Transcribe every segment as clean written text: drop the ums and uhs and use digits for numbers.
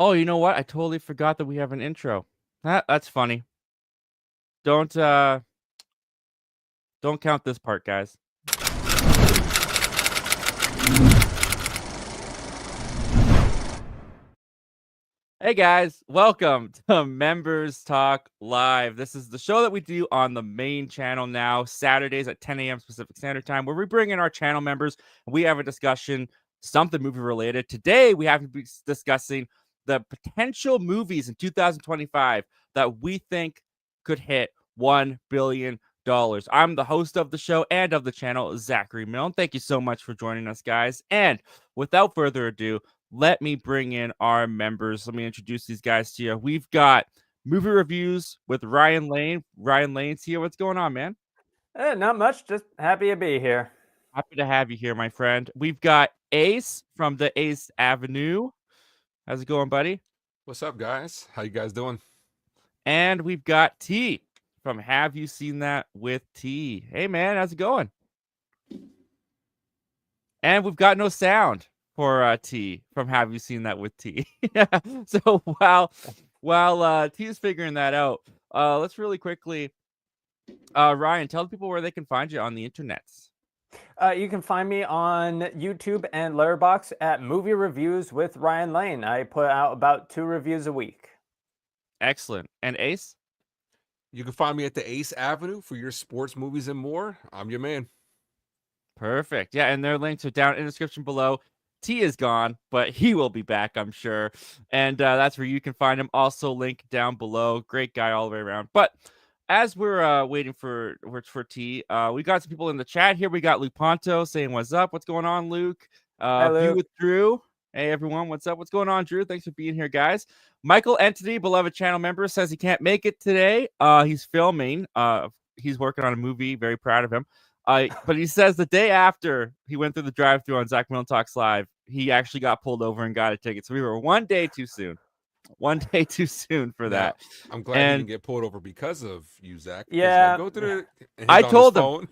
Oh, you know what? I totally forgot that we have an intro. That's funny. Don't count this part, guys. Hey guys, welcome to Members Talk Live. This is the show that we do on the main channel now, Saturdays at 10 a.m. Pacific Standard Time, where we bring in our channel members and we have a discussion, something movie related. Today, we have to be discussing the potential movies in 2025 that we think could hit $1 billion. I'm the host of the show and of the channel, Zach Milne. Thank you so much for joining us, guys. And without further ado, let me bring in our members. Let me introduce these guys to you. We've got movie reviews with Ryan Lane. Ryan Lane's here. What's going on, man? Not much. Just happy to be here. Happy to have you here, my friend. We've got Ace from the Ace Avenue. How's it going, buddy? What's up, guys? How you guys doing? And we've got T from Have You Seen That with T. Hey, man, how's it going? And we've got no sound for T from Have You Seen That with T. So while T is figuring that out, let's really quickly, Ryan, tell the people where they can find you on the internets. You can find me on YouTube and Letterboxd at Movie Reviews with Ryan Lane. I put out about 2 reviews a week. Excellent. And Ace? You can find me at the Ace Avenue for your sports, movies, and more. I'm your man. Perfect. Yeah, and their links are down in the description below. T is gone, but he will be back, I'm sure. And that's where you can find him. Also linked down below. Great guy all the way around. But as we're waiting for T, we got some people in the chat here. We got Luke Ponto saying, "What's up? What's going on, Luke?" Hi, Luke. View with Drew. Hey, everyone. What's up? What's going on, Drew? Thanks for being here, guys. Michael Entity, beloved channel member, says he can't make it today. He's filming. He's working on a movie. Very proud of him. But he says the day after he went through the drive-thru on Zach Milne Talks Live, he actually got pulled over and got a ticket. So we were one day too soon. One day too soon for that. I'm glad he didn't get pulled over because of you, Zach. Yeah. Go through I told him.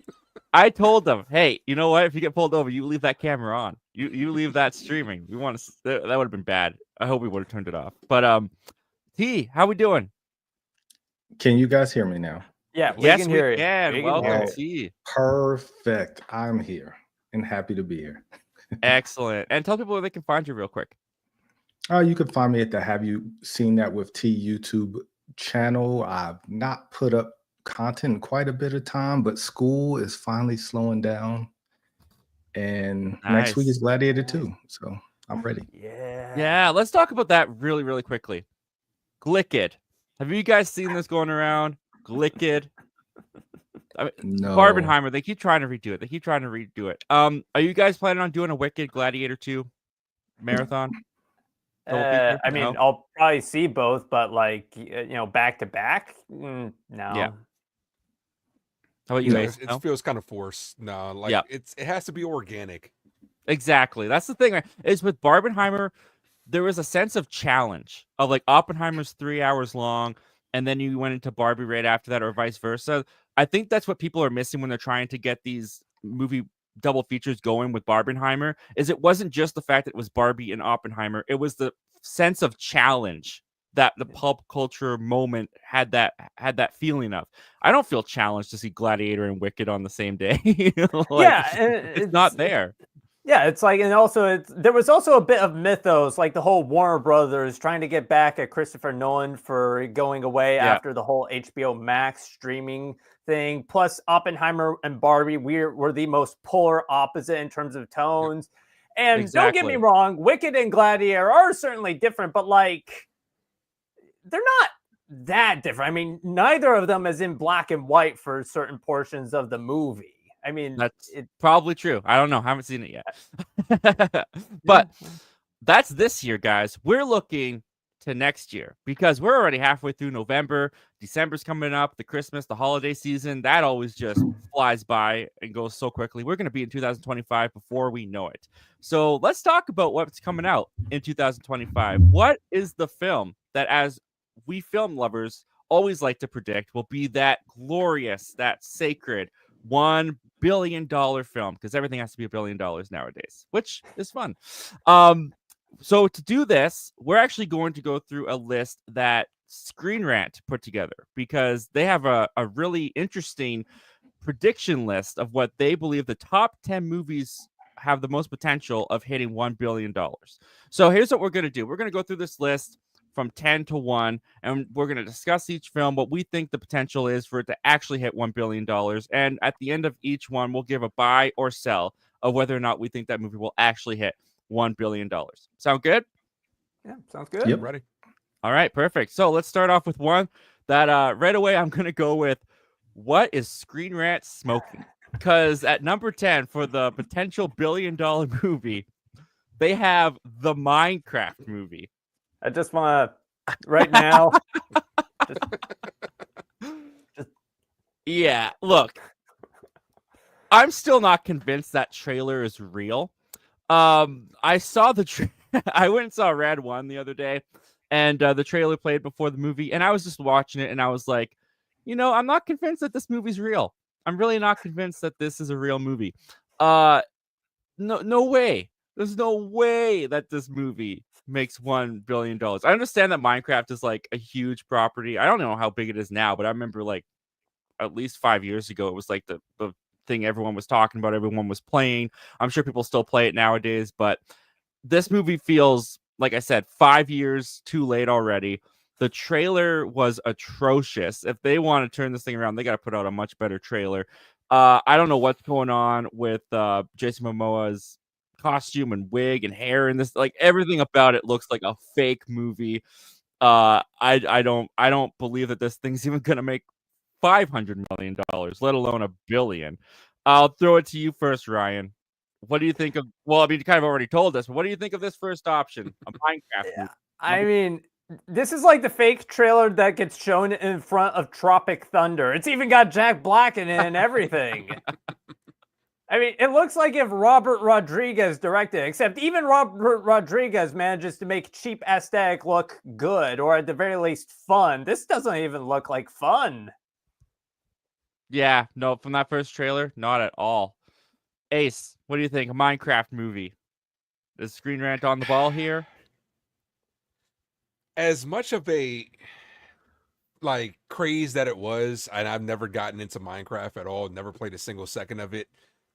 I told them, hey, you know what? If you get pulled over, you leave that camera on. You leave that streaming. We want to. That would have been bad. I hope we would have turned it off. But T, how we doing? Can you guys hear me now? Yeah, we yes, can hear we can. you. Welcome, T. Perfect. I'm here and happy to be here. Excellent. And tell people where they can find you real quick. You can find me at the Have You Seen That with T YouTube channel. I've not put up content in quite a bit of time, but school is finally slowing down. And next week is Gladiator 2. So I'm ready. Yeah, let's talk about that really, really quickly. GLICKED. Have you guys seen this going around? GLICKED. I mean, No. Barbenheimer, they keep trying to redo it. Are you guys planning on doing a Wicked Gladiator 2 marathon? I mean, I'll probably see both, but like, back to back, no. Yeah. How about you, Ace? It feels kind of forced. No, like it has to be organic. Exactly. That's the thing. Is with Barbenheimer, there was a sense of challenge of like Oppenheimer's 3 hours long, and then you went into Barbie right after that, or vice versa. I think that's what people are missing when they're trying to get these movie double features going with Barbenheimer. Is it wasn't just the fact that it was Barbie and Oppenheimer; it was the sense of challenge that the pulp culture moment had that feeling of. I don't feel challenged to see Gladiator and Wicked on the same day. It's not there. Yeah, it's like, and also there was also a bit of mythos, like the whole Warner Brothers trying to get back at Christopher Nolan for going away after the whole HBO Max streaming thing. Plus, Oppenheimer and Barbie were the most polar opposite in terms of tones. And don't get me wrong, Wicked and Gladiator are certainly different, but like, they're not that different. I mean, neither of them is in black and white for certain portions of the movie. I mean, that's probably true. I don't know. I haven't seen it yet. But that's this year, guys. We're looking to next year because we're already halfway through November. December's coming up, the Christmas, the holiday season. That always just flies by and goes so quickly. We're going to be in 2025 before we know it. So let's talk about what's coming out in 2025. What is the film that, as we film lovers always like to predict, will be that glorious, that sacred $1 billion film? Because everything has to be $1 billion nowadays, which is fun. So to do this, we're actually going to go through a list that Screen Rant put together because they have a really interesting prediction list of what they believe the top 10 movies have the most potential of hitting $1 billion. So here's what we're going to do. We're going to go through this list from 10 to 1, and we're going to discuss each film, what we think the potential is for it to actually hit $1 billion. And at the end of each one, we'll give a buy or sell of whether or not we think that movie will actually hit $1 billion. Sound good? Yeah, sounds good. Yep. Ready? All right, perfect. So let's start off with one that right away I'm going to go with, what is Screen Rant smoking? Because at number 10 for the potential $1 billion movie, they have the Minecraft movie. I just want to, right now, Yeah, look, I'm still not convinced that trailer is real. I saw the I went and saw Rad 1 the other day, and the trailer played before the movie, and I was just watching it, and I was like, I'm not convinced that this movie's real. I'm really not convinced that this is a real movie. No way. There's no way that this movie makes $1 billion. I understand that Minecraft is like a huge property. I don't know how big it is now, but I remember like at least 5 years ago, it was like the thing everyone was talking about, everyone was playing. I'm sure people still play it nowadays, but this movie feels, like I said, 5 years too late already. The trailer was atrocious. If they want to turn this thing around, they got to put out a much better trailer. I don't know what's going on with Jason Momoa's costume and wig and hair and this, like everything about it looks like a fake movie. I don't believe that this thing's even gonna make $500 million, let alone $1 billion. I'll throw it to you first, Ryan. What do you think of? Well, I mean, you kind of already told us, but what do you think of this first option, a Minecraft movie? I mean, this is like the fake trailer that gets shown in front of Tropic Thunder. It's even got Jack Black in it and everything. I mean, it looks like if Robert Rodriguez directed, except even Robert Rodriguez manages to make cheap aesthetic look good, or at the very least fun. This doesn't even look like fun. Yeah, no, from that first trailer, not at all. Ace, what do you think? A Minecraft movie? Is Screen Rant on the ball here? As much of a like craze that it was, and I've never gotten into Minecraft at all, never played a single second of it.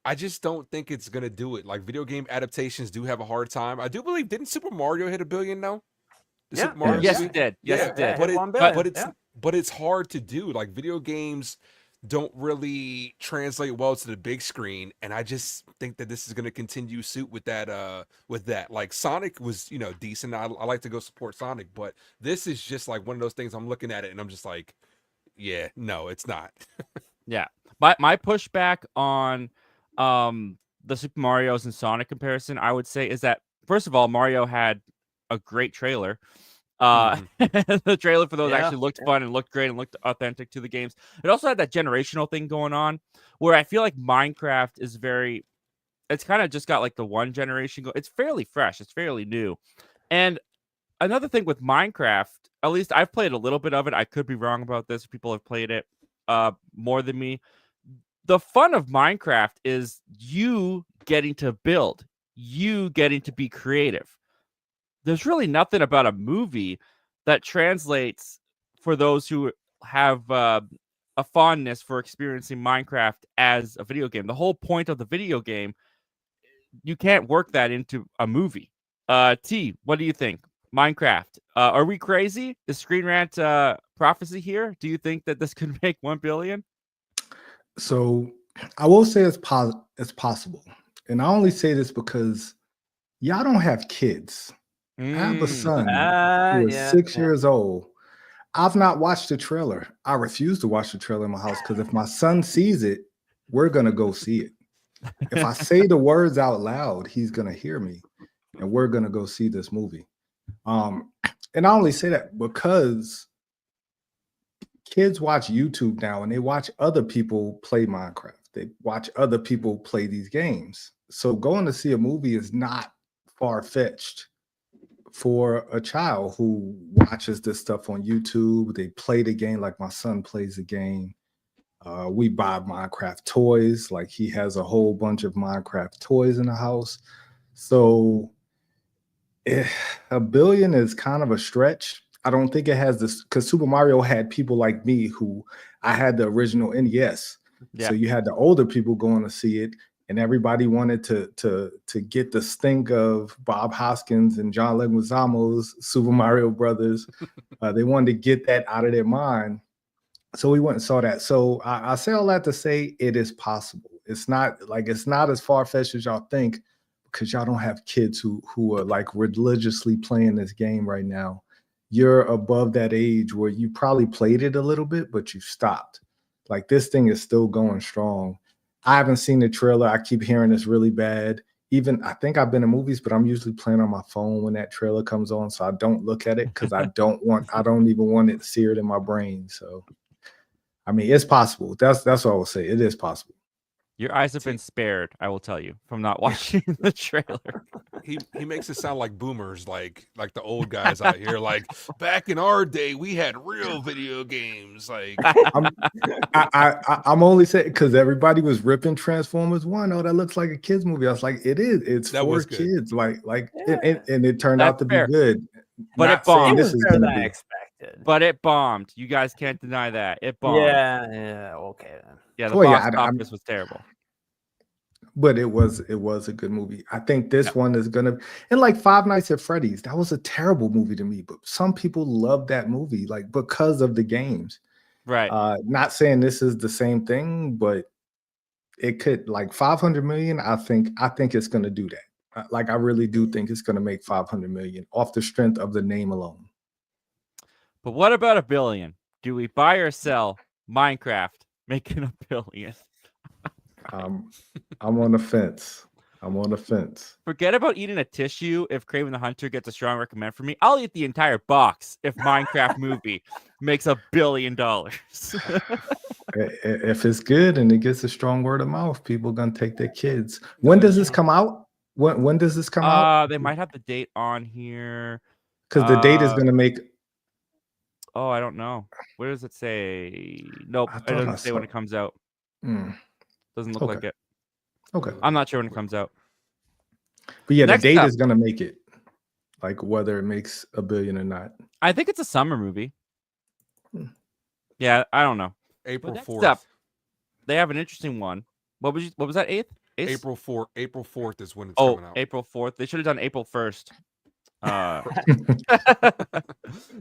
I just don't think it's gonna do it. Like video game adaptations do have a hard time. I do believe, didn't Super Mario hit $1 billion now? The Super Mario Yes, movie? it did. Yes, Yeah, it did. but, hit $1 billion, but it's hard to do. Like video games don't really translate well to the big screen, and I just think that this is going to continue suit with that. Like Sonic was, decent. I like to go support Sonic, but this is just like one of those things. I'm looking at it and I'm just like, yeah, no, it's not. Yeah, my pushback on the Super Mario's and Sonic comparison, I would say, is that first of all, Mario had a great trailer. The trailer for those actually looked fun and looked great and looked authentic to the games. It also had that generational thing going on where I feel like Minecraft is it's kind of just got like the one generation it's fairly fresh, it's fairly new. And another thing with Minecraft, at least I've played a little bit of it, I could be wrong about this, people have played it more than me. The fun of Minecraft is you getting to build, you getting to be creative. There's really nothing about a movie that translates for those who have a fondness for experiencing Minecraft as a video game. The whole point of the video game, you can't work that into a movie. T, what do you think? Minecraft. Are we crazy? Is Screen Rant prophecy here? Do you think that this could make $1 billion? So I will say it's possible. And I only say this because y'all don't have kids. I have a son who is 6 years old. I've not watched the trailer. I refuse to watch the trailer in my house because if my son sees it, we're going to go see it. If I say the words out loud, he's going to hear me and we're going to go see this movie. And I only say that because kids watch YouTube now and they watch other people play Minecraft. They watch other people play these games. So going to see a movie is not far-fetched for a child who watches this stuff on YouTube. They play the game like my son plays the game. We buy Minecraft toys. Like he has a whole bunch of Minecraft toys in the house. So 1 billion is kind of a stretch. I don't think it has this because Super Mario had people like me who I had the original NES. Yeah. So you had the older people going to see it, and everybody wanted to get the stink of Bob Hoskins and John Leguizamo's Super Mario Brothers. They wanted to get that out of their mind. So we went and saw that. So I say all that to say it is possible. It's not as far-fetched as y'all think, because y'all don't have kids who are like religiously playing this game right now. You're above that age where you probably played it a little bit, but you stopped. Like, this thing is still going strong. I haven't seen the trailer. I keep hearing it's really bad. Even I think I've been in movies, but I'm usually playing on my phone when that trailer comes on, so I don't look at it because I don't even want it seared in my brain. So I mean, it's possible. That's what I will say. It is possible. Your eyes have been spared, I will tell you, from not watching the trailer. He makes it sound like boomers, like the old guys out here. Like, back in our day, we had real video games. Like, I'm only saying because everybody was ripping Transformers 1. Oh, that looks like a kids movie. I was like, it is. It's That for was good. kids. Yeah. And it turned out to That's fair. be good. But Not it bombed. saying It this was is better going than to I be. expected. But it bombed. You guys can't deny that. It bombed. Yeah, okay then. Yeah, the Well, box yeah, office was terrible. But it was a good movie. I think this one is gonna, and like Five Nights at Freddy's, that was a terrible movie to me, but some people love that movie like because of the games. Right. Not saying this is the same thing, but it could, like 500 million. I think it's gonna do that. Like, I really do think it's gonna make 500 million off the strength of the name alone. But what about 1 billion? Do we buy or sell Minecraft making 1 billion? I'm on the fence. I'm on the fence. Forget about eating a tissue if Kraven the Hunter gets a strong recommend from me. I'll eat the entire box if Minecraft movie makes $1 billion. If it's good and it gets a strong word of mouth, people are gonna take their kids. When does this come out? When does this come out? They might have the date on here. Because the date is gonna make. Oh, I don't know. Where does it say? Nope, it doesn't say when it comes out. Doesn't look like it. Okay. I'm not sure when it comes out. But yeah, Next the date up. is gonna make it. Like, whether it makes $1 billion or not. I think it's a summer movie. Yeah, I don't know. April But next 4th. up, they have an interesting one. What was that? 8th? April 4th is when it's coming out. April 4th. They should have done April 1st.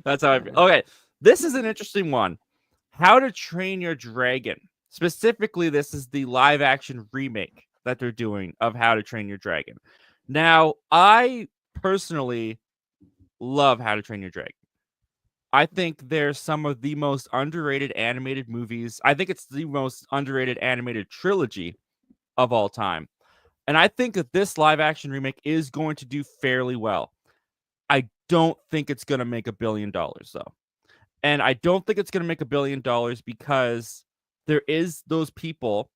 That's how I feel. Okay, this is an interesting one. How to Train Your Dragon. Specifically, this is the live action remake that they're doing of How to Train Your Dragon. Now, I personally love How to Train Your Dragon. I think they're some of the most underrated animated movies. I think it's the most underrated animated trilogy of all time. And I think that this live action remake is going to do fairly well. I don't think it's going to make $1 billion, though. And I don't think it's going to make $1 billion because there is those people,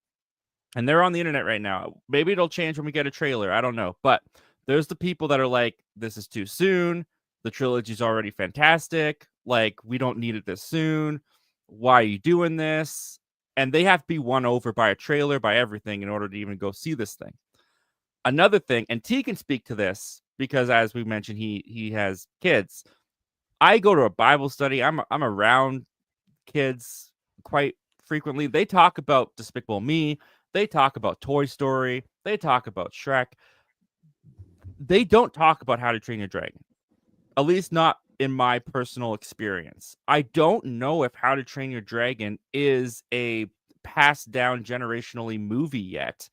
and they're on the internet right now. Maybe it'll change when we get a trailer. I don't know. But there's the people that are like, this is too soon. The trilogy's already fantastic. Like, we don't need it this soon. Why are you doing this? And they have to be won over by a trailer, by everything, in order to even go see this thing. Another thing, and T can speak to this because, as we mentioned, he has kids. I go to a Bible study. I'm around kids quite frequently. They talk about Despicable Me. They talk about Toy Story. They talk about Shrek. They don't talk about How to Train Your Dragon. At least not in my personal experience. I don't know if How to Train Your Dragon is a passed down generationally movie yet.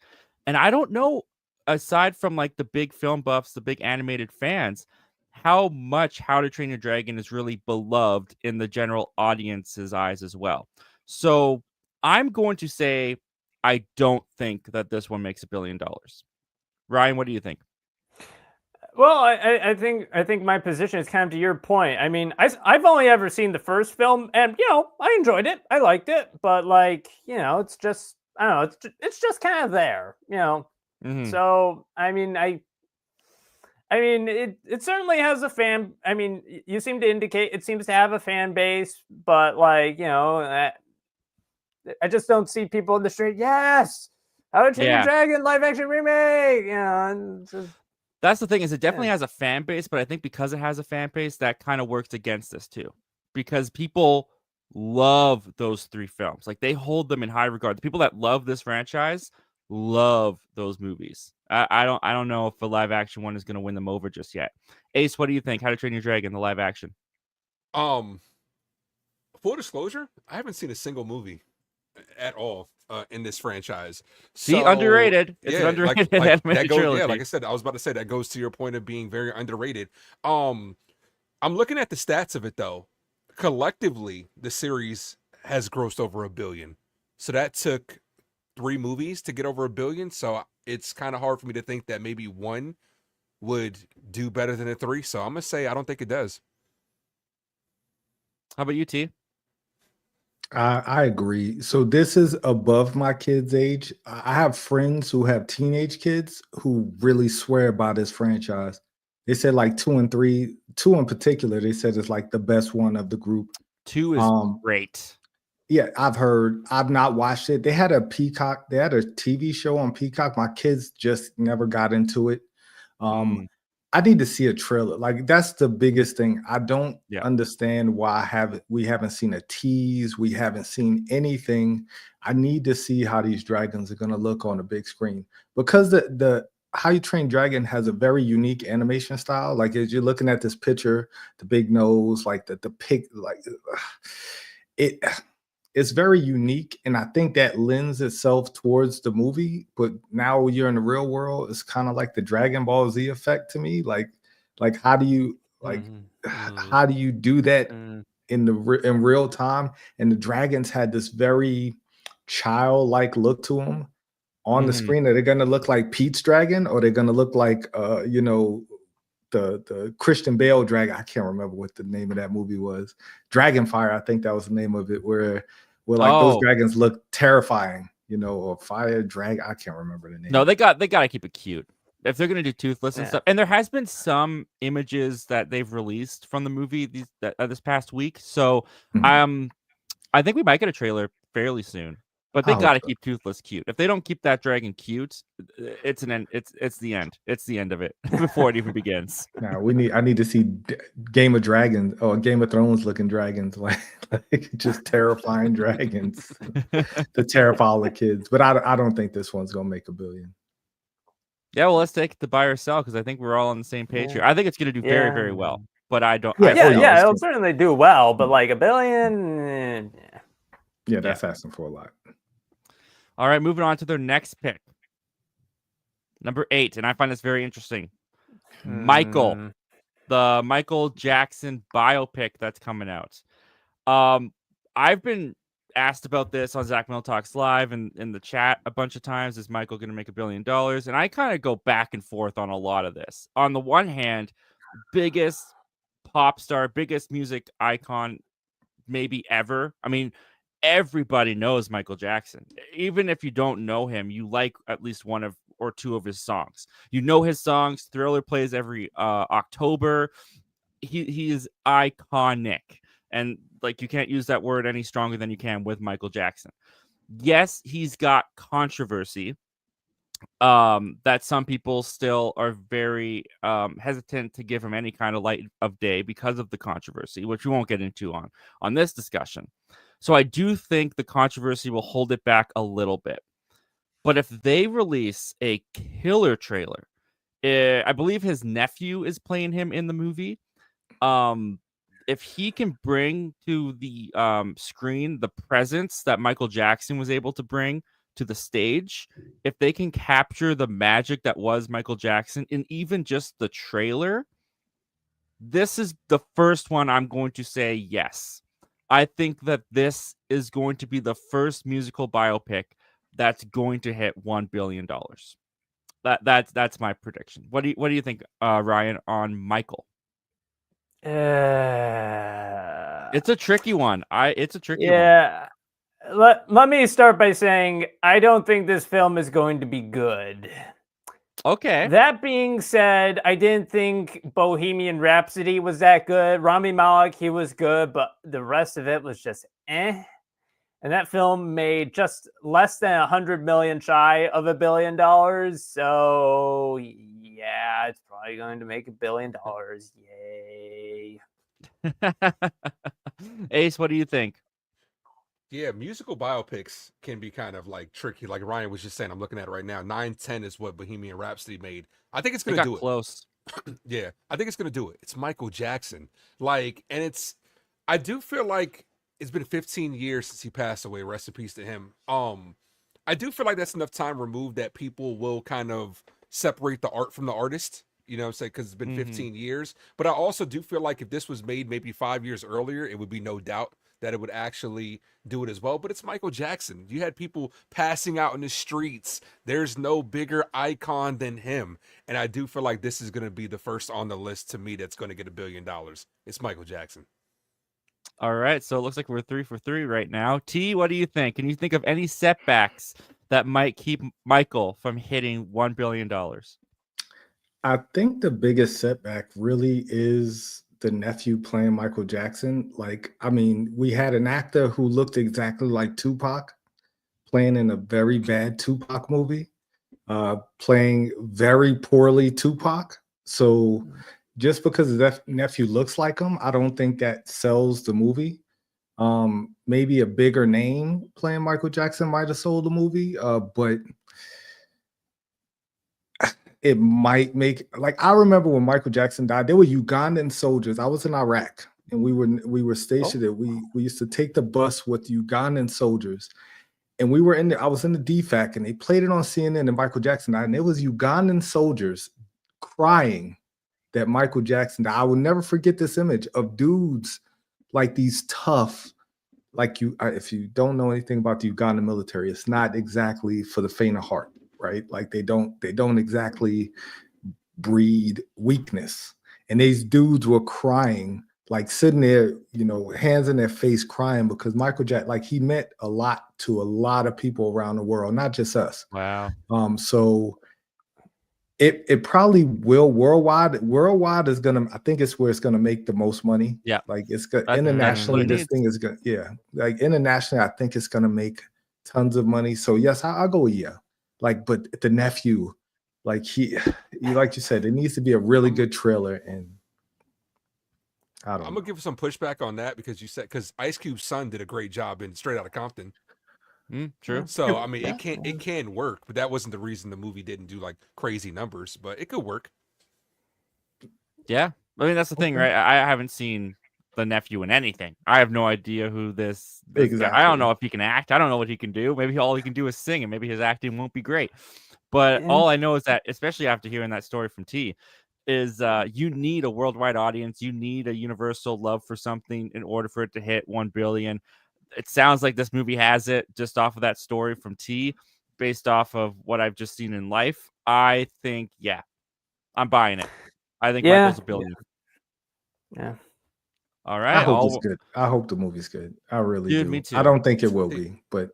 And I don't know, aside from like the big film buffs, the big animated fans, how much How to Train Your Dragon is really beloved in the general audience's eyes as well. So I'm going to say I don't think that this one makes $1 billion. Ryan, what do you think? Well, I think my position is kind of to your point. I mean, I've only ever seen the first film, and I enjoyed it. I liked it, but like it's just, I don't know. It's just kind of there, Mm-hmm. So I mean, it certainly has a fan. I mean, you seem to indicate it seems to have a fan base, but like I just don't see people in the street. Yes, How to Train Your Dragon live action remake. And just, That's the thing, is it definitely has a fan base, but I think because it has a fan base, that kind of works against this too. Because people love those 3 films. Like, they hold them in high regard. The people that love this franchise love those movies. I don't know if the live action one is going to win them over just yet. Ace, what do you think? How to Train Your Dragon, the live action? Full disclosure, I haven't seen a single movie at all in this franchise. See, So underrated. It's an underrated animated that goes, trilogy. yeah, like I said, I was about to say that goes to your point of being very underrated. I'm looking at the stats of it though. Collectively, the series has grossed over $1 billion. So that took 3 movies to get over $1 billion. So it's kind of hard for me to think that maybe one would do better than the 3. So I'm gonna say I don't think it does. How about you, T? I agree. So this is above my kids' age. I have friends who have teenage kids who really swear by this franchise. They said like 2 and 3, 2 in particular, they said it's like the best one of the group. 2 is great. Yeah, I've not watched it. They had a TV show on Peacock. My kids just never got into it. I need to see a trailer. Like, that's the biggest thing. I don't understand why we haven't seen a tease. We haven't seen anything. I need to see how these dragons are going to look on the big screen, because the How You Train Dragon has a very unique animation style. Like, as you're looking at this picture, the big nose, like the pig, like it's very unique, and I think that lends itself towards the movie. But now you're in the real world, it's kind of like the Dragon Ball Z effect to me. Like how do you how do you do that in real time? And the dragons had this very childlike look to them on the screen. Are they going to look like Pete's dragon, or they're going to look like the Christian Bale dragon? I can't remember what the name of that movie was. Dragonfire, I think that was the name of it, where those dragons look terrifying, or fire dragon. I can't remember the name. No, they got to keep it cute if they're gonna do toothless and stuff. And there has been some images that they've released from the movie this past week. So I think we might get a trailer fairly soon. But they got to keep toothless cute. If they don't keep that dragon cute, it's an end. It's the end. It's the end of it before it even begins. Now I need to see Game of Dragons or Game of Thrones looking dragons, like just terrifying dragons to terrify all the kids. But I don't think this one's gonna make $1 billion. Yeah, well, let's take it to buy or sell, because I think we're all on the same page here. I think it's gonna do very, very well. But I don't. It'll certainly do well. But like $1 billion. Yeah, that's asking for a lot. All right, moving on to their next pick. Number 8, and I find this very interesting. Michael, the Michael Jackson biopic that's coming out. I've been asked about this on Zach Milne Talks Live and in the chat a bunch of times. Is Michael going to make $1 billion? And I kind of go back and forth on a lot of this. On the one hand, biggest pop star, biggest music icon maybe ever. I mean, everybody knows Michael Jackson. Even if you don't know him, you like at least one or two of his songs. You know his songs. Thriller plays every October. He is iconic. And like, you can't use that word any stronger than you can with Michael Jackson. Yes, he's got controversy that some people still are very hesitant to give him any kind of light of day because of the controversy, which we won't get into on this discussion. So I do think the controversy will hold it back a little bit. But if they release a killer trailer, I believe his nephew is playing him in the movie. If he can bring to the screen the presence that Michael Jackson was able to bring to the stage, if they can capture the magic that was Michael Jackson in even just the trailer, this is the first one I'm going to say yes. I think that this is going to be the first musical biopic that's going to hit $1 billion. That's my prediction. What do you think, Ryan, on Michael? It's a tricky one. It's a tricky one. Let me start by saying I don't think this film is going to be good. Okay. That being said, I didn't think Bohemian Rhapsody was that good. Rami Malek, he was good, but the rest of it was just eh. And that film made just less than 100 million shy of $1 billion. So yeah, it's probably going to make $1 billion. Yay. Ace, what do you think? Yeah, musical biopics can be kind of like tricky. Like Ryan was just saying, I'm looking at it right now. 910 is what Bohemian Rhapsody made. I think it's It gonna got do it. close. Yeah, I think it's gonna do it. It's Michael Jackson. Like, and I do feel like it's been 15 years since he passed away. Rest in peace to him. I do feel like that's enough time removed that people will kind of separate the art from the artist. You know what I'm saying? Because it's been 15 years. But I also do feel like if this was made maybe 5 years earlier, it would be no doubt that it would actually do it as well. But it's Michael Jackson. You had people passing out in the streets. There's no bigger icon than him. And I do feel like this is going to be the first on the list to me that's going to get $1 billion. It's Michael Jackson. All right, so it looks like we're 3 for 3 right now. T, what do you think? Can you think of any setbacks that might keep Michael from hitting $1 billion? I think the biggest setback really is the nephew playing Michael Jackson. Like, I mean, we had an actor who looked exactly like Tupac playing in a very bad Tupac movie, playing very poorly Tupac. So just because the nephew looks like him, I don't think that sells the movie. Maybe a bigger name playing Michael Jackson might have sold the movie, but it might make, like, I remember when Michael Jackson died, there were Ugandan soldiers. I was in Iraq and we were stationed there. We used to take the bus with Ugandan soldiers, and we were in I was in the DFAC, and they played it on CNN and Michael Jackson died, and it was Ugandan soldiers crying that Michael Jackson died. I will never forget this image of dudes like these tough, like if you don't know anything about the Ugandan military, it's not exactly for the faint of heart, right? Like they don't exactly breed weakness. And these dudes were crying, like sitting there, you know, hands in their face crying, because Michael Jackson, like, he meant a lot to a lot of people around the world, not just us. Wow. So it probably will worldwide. Worldwide is gonna, I think it's where it's gonna make the most money. Yeah. Like it's good internationally. This thing is good. Yeah. Like internationally, I think it's gonna make tons of money. So yes, I'll go with yeah. Like, but the nephew, like like you said, it needs to be a really good trailer. And I'm gonna give some pushback on that because you said, because Ice Cube's son did a great job in Straight Outta Compton. True. So I mean, it can work, but that wasn't the reason the movie didn't do like crazy numbers, but it could work. Yeah, I mean that's the thing, right? I haven't seen the nephew in anything. I have no idea who this guy. I don't know if he can act. I don't know what he can do. Maybe all he can do is sing, and maybe his acting won't be great. But all I know is that, especially after hearing that story from T, is you need a worldwide audience. You need a universal love for something in order for it to hit 1 billion. It sounds like this movie has it just off of that story from T, based off of what I've just seen in life. I think, yeah, I'm buying it. I think Michael's $1 billion. Yeah. All right. I hope it's good. I hope the movie's good. I really do. Me too. I don't think it will be, but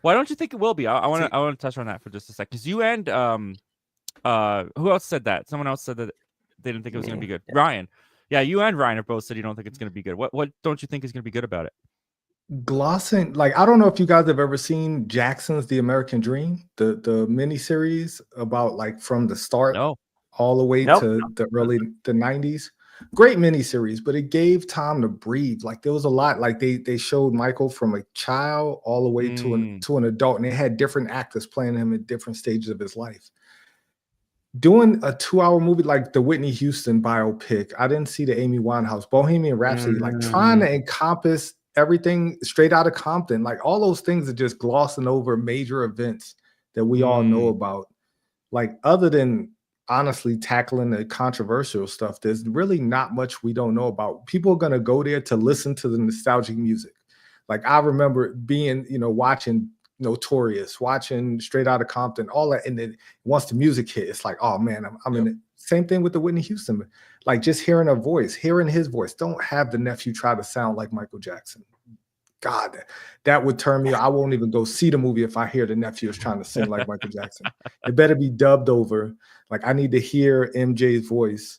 why don't you think it will be? I want to touch on that for just a second. Because you and who else said that? Someone else said that they didn't think it was going to be good. Ryan. Yeah, you and Ryan have both said you don't think it's going to be good. What don't you think is going to be good about it? glossing, like, I don't know if you guys have ever seen Jackson's The American Dream, the miniseries about, like, from the start all the way to the 90s. Great miniseries, but it gave time to breathe. Like, there was a lot, like they showed Michael from a child all the way to an adult, and they had different actors playing him at different stages of his life. Doing a 2-hour movie like the Whitney Houston biopic, I didn't see the Amy Winehouse, Bohemian Rhapsody, like trying to encompass everything, Straight Outta Compton, like all those things are just glossing over major events that we all know about. Like, other than honestly tackling the controversial stuff, there's really not much we don't know about. People are going to go there to listen to the nostalgic music. Like, I remember being, watching Notorious, watching Straight Outta Compton, all that, and then once the music hit, it's like, oh man, I'm in it. Same thing with the Whitney Houston, like just hearing her voice, hearing his voice. Don't have the nephew try to sound like Michael Jackson. God, that would turn me. I won't even go see the movie if I hear the nephew is trying to sing like Michael Jackson. It better be dubbed over. Like, I need to hear MJ's voice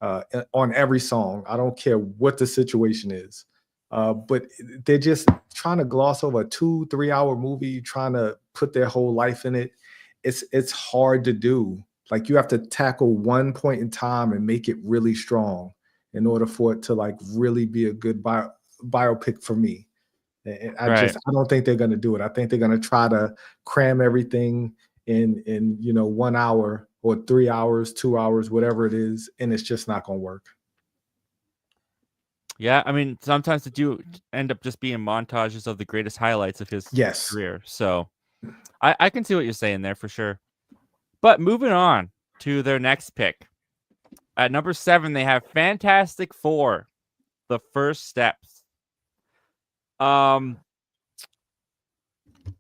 on every song. I don't care what the situation is. But they're just trying to gloss over a 2-3 hour movie, trying to put their whole life in it. It's hard to do Like you have to tackle one point in time and make it really strong in order for it to like really be a good biopic for me. And I don't think they're going to do it. I think they're going to try to cram everything in 1 hour or 3 hours, 2 hours, whatever it is, and it's just not going to work. Yeah, I mean, sometimes they do end up just being montages of the greatest highlights of his career. So I can see what you're saying there for sure. But moving on to their next pick. At number 7, they have Fantastic Four, The First Steps.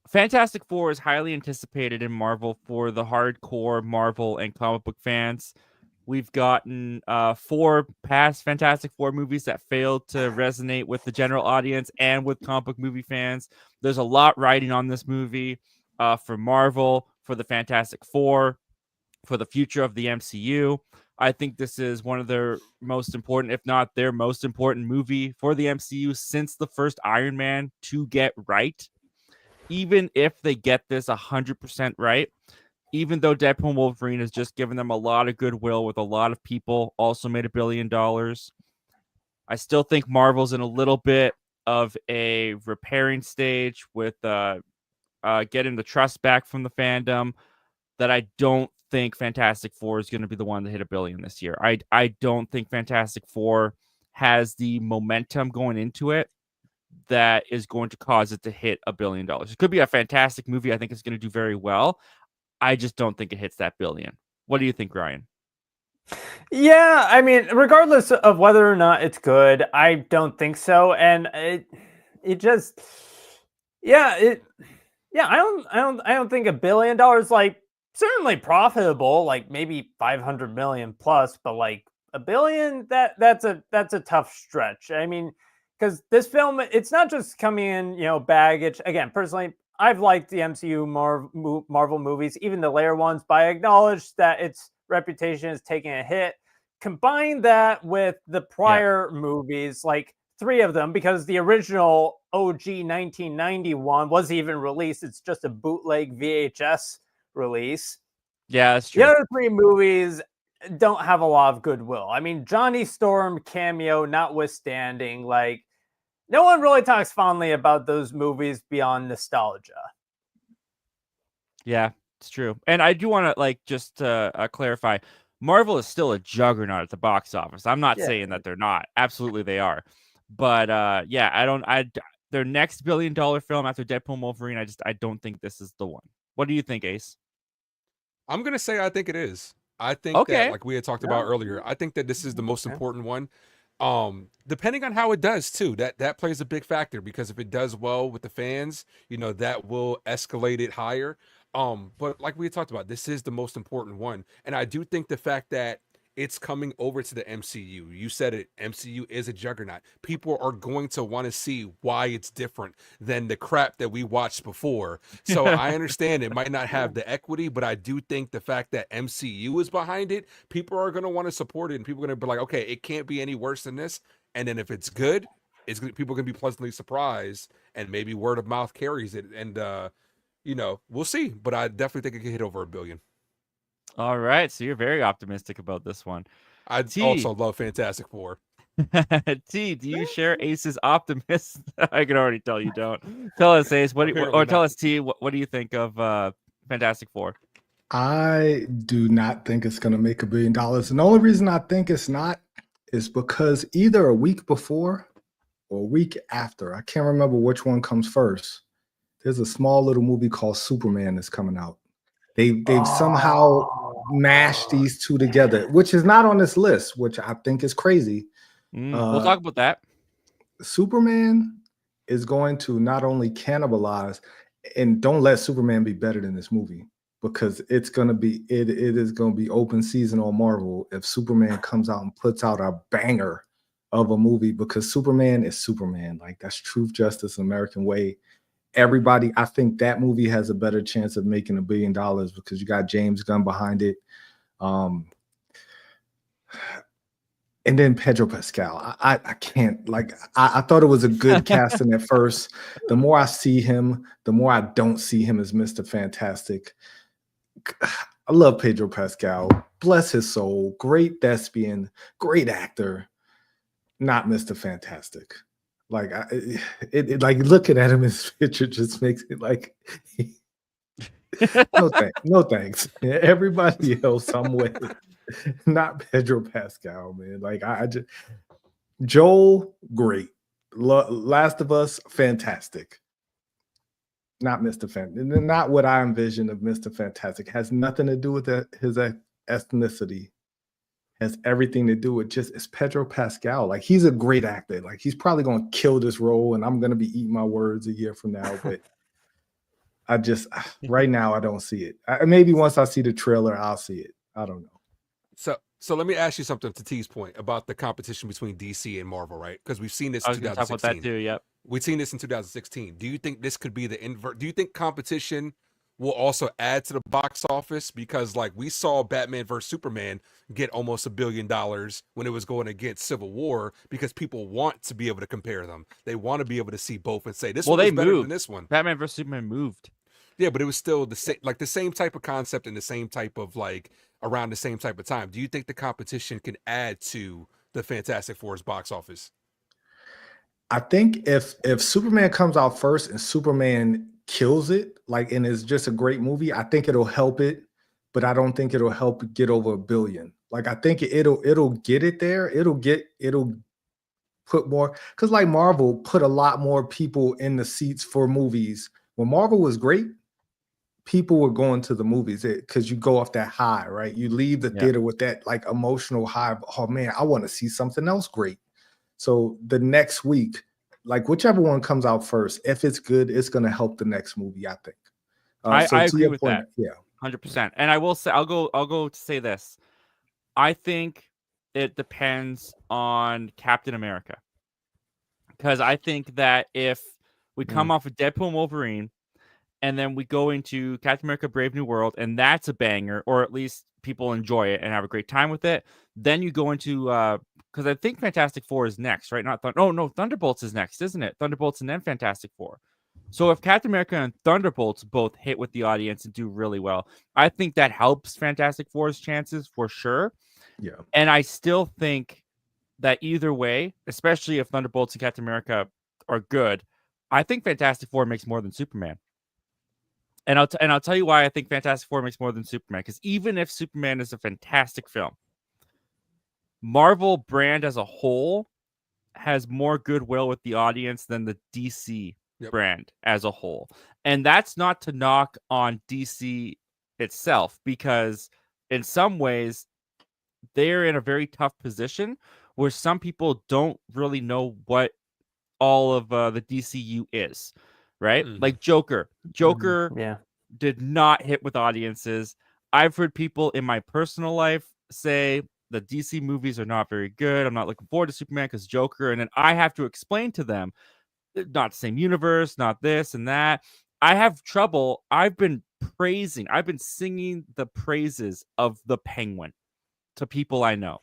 Fantastic Four is highly anticipated in Marvel for the hardcore Marvel and comic book fans. We've gotten 4 past Fantastic Four movies that failed to resonate with the general audience and with comic book movie fans. There's a lot riding on this movie for Marvel, for the Fantastic Four, for the future of the MCU. I think this is one of their most important, if not their most important movie for the MCU since the first Iron Man to get right. Even if they get this 100% right, even though Deadpool and Wolverine has just given them a lot of goodwill with a lot of people, also made $1 billion, I still think Marvel's in a little bit of a repairing stage with getting the trust back from the fandom, that I don't think Fantastic Four is going to be the one to hit $1 billion this year. I don't think Fantastic Four has the momentum going into it that is going to cause it to hit $1 billion. It could be a fantastic movie. I think it's going to do very well. I just don't think it hits that $1 billion. What do you think, Ryan? Yeah, I mean, regardless of whether or not it's good, I don't think so. And I don't think $1 billion, like, certainly profitable, like maybe 500 million plus, but like $1 billion, that's a tough stretch. I mean, because this film, it's not just coming in, baggage. Again, personally, I've liked the MCU Marvel movies, even the later ones, but I acknowledge that its reputation is taking a hit. Combine that with the prior movies, like 3 of them, because the original OG 1991 wasn't even released. It's just a bootleg VHS release. Yeah, that's true. The other 3 movies don't have a lot of goodwill. I mean, Johnny Storm cameo notwithstanding, like, no one really talks fondly about those movies beyond nostalgia. Yeah, it's true. And I do want to just clarify, Marvel is still a juggernaut at the box office. I'm not saying that they're not. Absolutely they are. But their next $1 billion film after Deadpool and Wolverine, I don't think this is the one. What do you think, Ace? I'm going to say I think it is. I think that, like we had talked about earlier, I think that this is the most important one. Depending on how it does too, that plays a big factor, because if it does well with the fans, that will escalate it higher. But like we had talked about, this is the most important one. And I do think the fact that it's coming over to the MCU, you said it, MCU is a juggernaut. People are going to want to see why it's different than the crap that we watched before. So I understand it might not have the equity, but I do think the fact that MCU is behind it, people are going to want to support it, and people are going to be like, okay, it can't be any worse than this. And then if it's good, people are going to be pleasantly surprised, and maybe word of mouth carries it. And, we'll see. But I definitely think it can hit over $1 billion. All right, so you're very optimistic about this one. I also love Fantastic Four. T, do you share Ace's optimism? I can already tell you don't. Tell us, Ace. Tell us, T. What do you think of Fantastic Four? I do not think it's going to make $1 billion. And the only reason I think it's not is because either a week before or a week after, I can't remember which one comes first, there's a small little movie called Superman that's coming out. They've somehow mashed these 2 together, which is not on this list, which I think is crazy. We'll talk about that. Superman is going to not only cannibalize, and don't let Superman be better than this movie, because it is going to be open season on Marvel if Superman comes out and puts out a banger of a movie, because Superman is Superman. Like, that's truth, justice, American way. Everybody, I think that movie has a better chance of making $1 billion because you got James Gunn behind it. And then Pedro Pascal. I can't, I thought it was a good casting at first. The more I see him, the more I don't see him as Mr. Fantastic. I love Pedro Pascal. Bless his soul. Great thespian, great actor. Not Mr. Fantastic. Like like looking at him, his picture just makes it like no thanks. Everybody else, some way. Not Pedro Pascal, man. Like I just Joel, great. Last of Us, fantastic. Not Mr. Fantastic. Not what I envision of Mr. Fantastic. Has nothing to do with his ethnicity. Has everything to do with just it's Pedro Pascal. Like he's a great actor. Like he's probably gonna kill this role, and I'm gonna be eating my words a year from now. But I just right now I don't see it. Maybe once I see the trailer, I'll see it. I don't know. So let me ask you something to T's point about the competition between DC and Marvel, right? Because we've seen this I in was going to talk 2016. about that too. Yep. We've seen this in 2016. Do you think this could be the invert? Do you think competition will also add to the box office? Because like we saw Batman vs Superman get almost $1 billion when it was going against Civil War, because people want to be able to compare them. They want to be able to see both and say this one is better than this one. Batman vs Superman moved. Yeah, but it was still the same type of concept and the same type of like around the same type of time. Do you think the competition can add to the Fantastic Four's box office? I think if Superman comes out first and Superman kills it, like, and is just a great movie, I think it'll help it, but I don't think it'll help it get over $1 billion. Like I think it'll get it there. It'll put more, because like Marvel put a lot more people in the seats for movies. When Marvel was great, people were going to the movies because you go off that high, right? You leave the theater with that like emotional high. Oh man, I want to see something else great. So the next week, like whichever one comes out first, if it's good, it's going to help the next movie, I think. I agree with that. Yeah, 100%. And I will say, I'll go to say this. I think it depends on Captain America, because I think that if we come off of Deadpool and Wolverine, and then we go into Captain America: Brave New World, and that's a banger, or at least people enjoy it and have a great time with it. Then you go into because I think Fantastic Four is next, right? Not no, Thunderbolts is next, isn't it? Thunderbolts and then Fantastic Four. So if Captain America and Thunderbolts both hit with the audience and do really well, I think that helps Fantastic Four's chances for sure. Yeah. And I still think that either way, especially if Thunderbolts and Captain America are good, I think Fantastic Four makes more than Superman. And I'll tell you why I think Fantastic Four makes more than Superman. Because even if Superman is a fantastic film, Marvel brand as a whole has more goodwill with the audience than the DC brand as a whole. And that's not to knock on DC itself, because in some ways they're in a very tough position where some people don't really know what all of the DCU is. Right? Like Joker. Did not hit with audiences. I've heard people in my personal life say the DC movies are not very good. I'm not looking forward to Superman because Joker. And then I have to explain to them, not the same universe, not this and that. I have trouble. I've been singing the praises of the Penguin to people I know.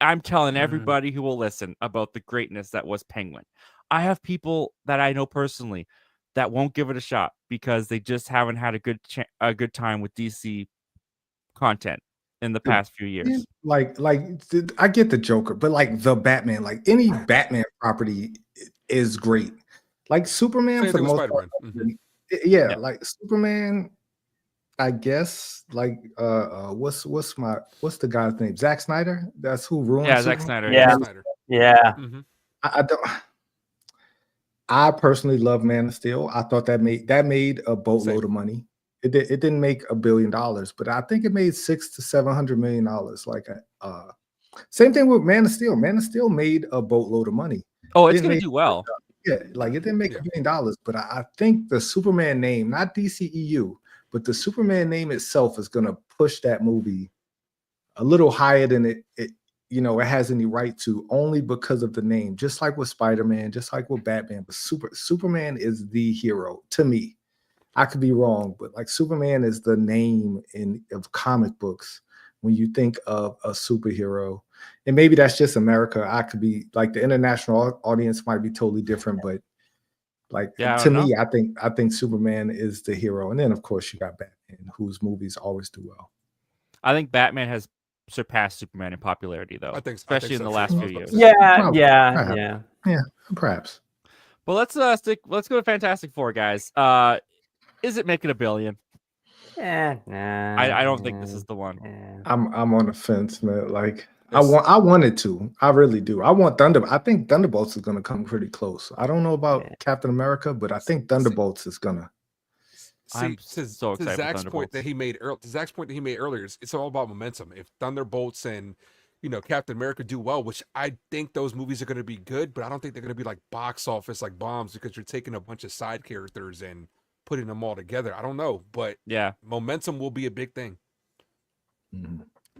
I'm telling everybody who will listen about the greatness that was Penguin. I have people that I know personally that won't give it a shot because they just haven't had a good time with DC content in the past few years. Like I get the Joker, but like the Batman, like any Batman property is great. Like Superman for the most part, like Superman, I guess. Like what's the guy's name? Zack Snyder. That's who ruined. Yeah, Zack Snyder. Yeah. I don't. I personally love Man of Steel. I thought that made a boatload of money. It didn't make $1 billion, but I think it made $600 to $700 million. Like same thing with Man of Steel. Man of Steel made a boatload of money. Oh, it's gonna do well. Yeah, like it didn't make $1 billion, but I think the Superman name, not DCEU, but the Superman name itself is gonna push that movie a little higher than it has any right to, only because of the name. Just like with Spider-Man, just like with Batman, but Superman is the hero to me. I could be wrong, but like Superman is the name of comic books when you think of a superhero. And maybe that's just America. I could be like, the international audience might be totally different, but like to me, I think Superman is the hero. And then of course you got Batman, whose movies always do well. I think Batman has surpassed Superman in popularity, though, I think especially in so the too. last I few was about years. to say. Yeah. Yeah, perhaps. But let's go to Fantastic Four, guys. Is it making $1 billion? Nah. I don't think this is the one. I'm on the fence, man. Like It's- I wanted to. I really do. I want I think Thunderbolts is gonna come pretty close. I don't know about Captain America, but I think Thunderbolts is gonna. I'm so excited for Zach's point Thunderbolts. that he made earlier. Zach's point that he made earlier, it's all about momentum. If Thunderbolts and Captain America do well, which I think those movies are going to be good, but I don't think they're going to be like box office like bombs because you're taking a bunch of side characters and putting them all together. I don't know, but Yeah, momentum will be a big thing.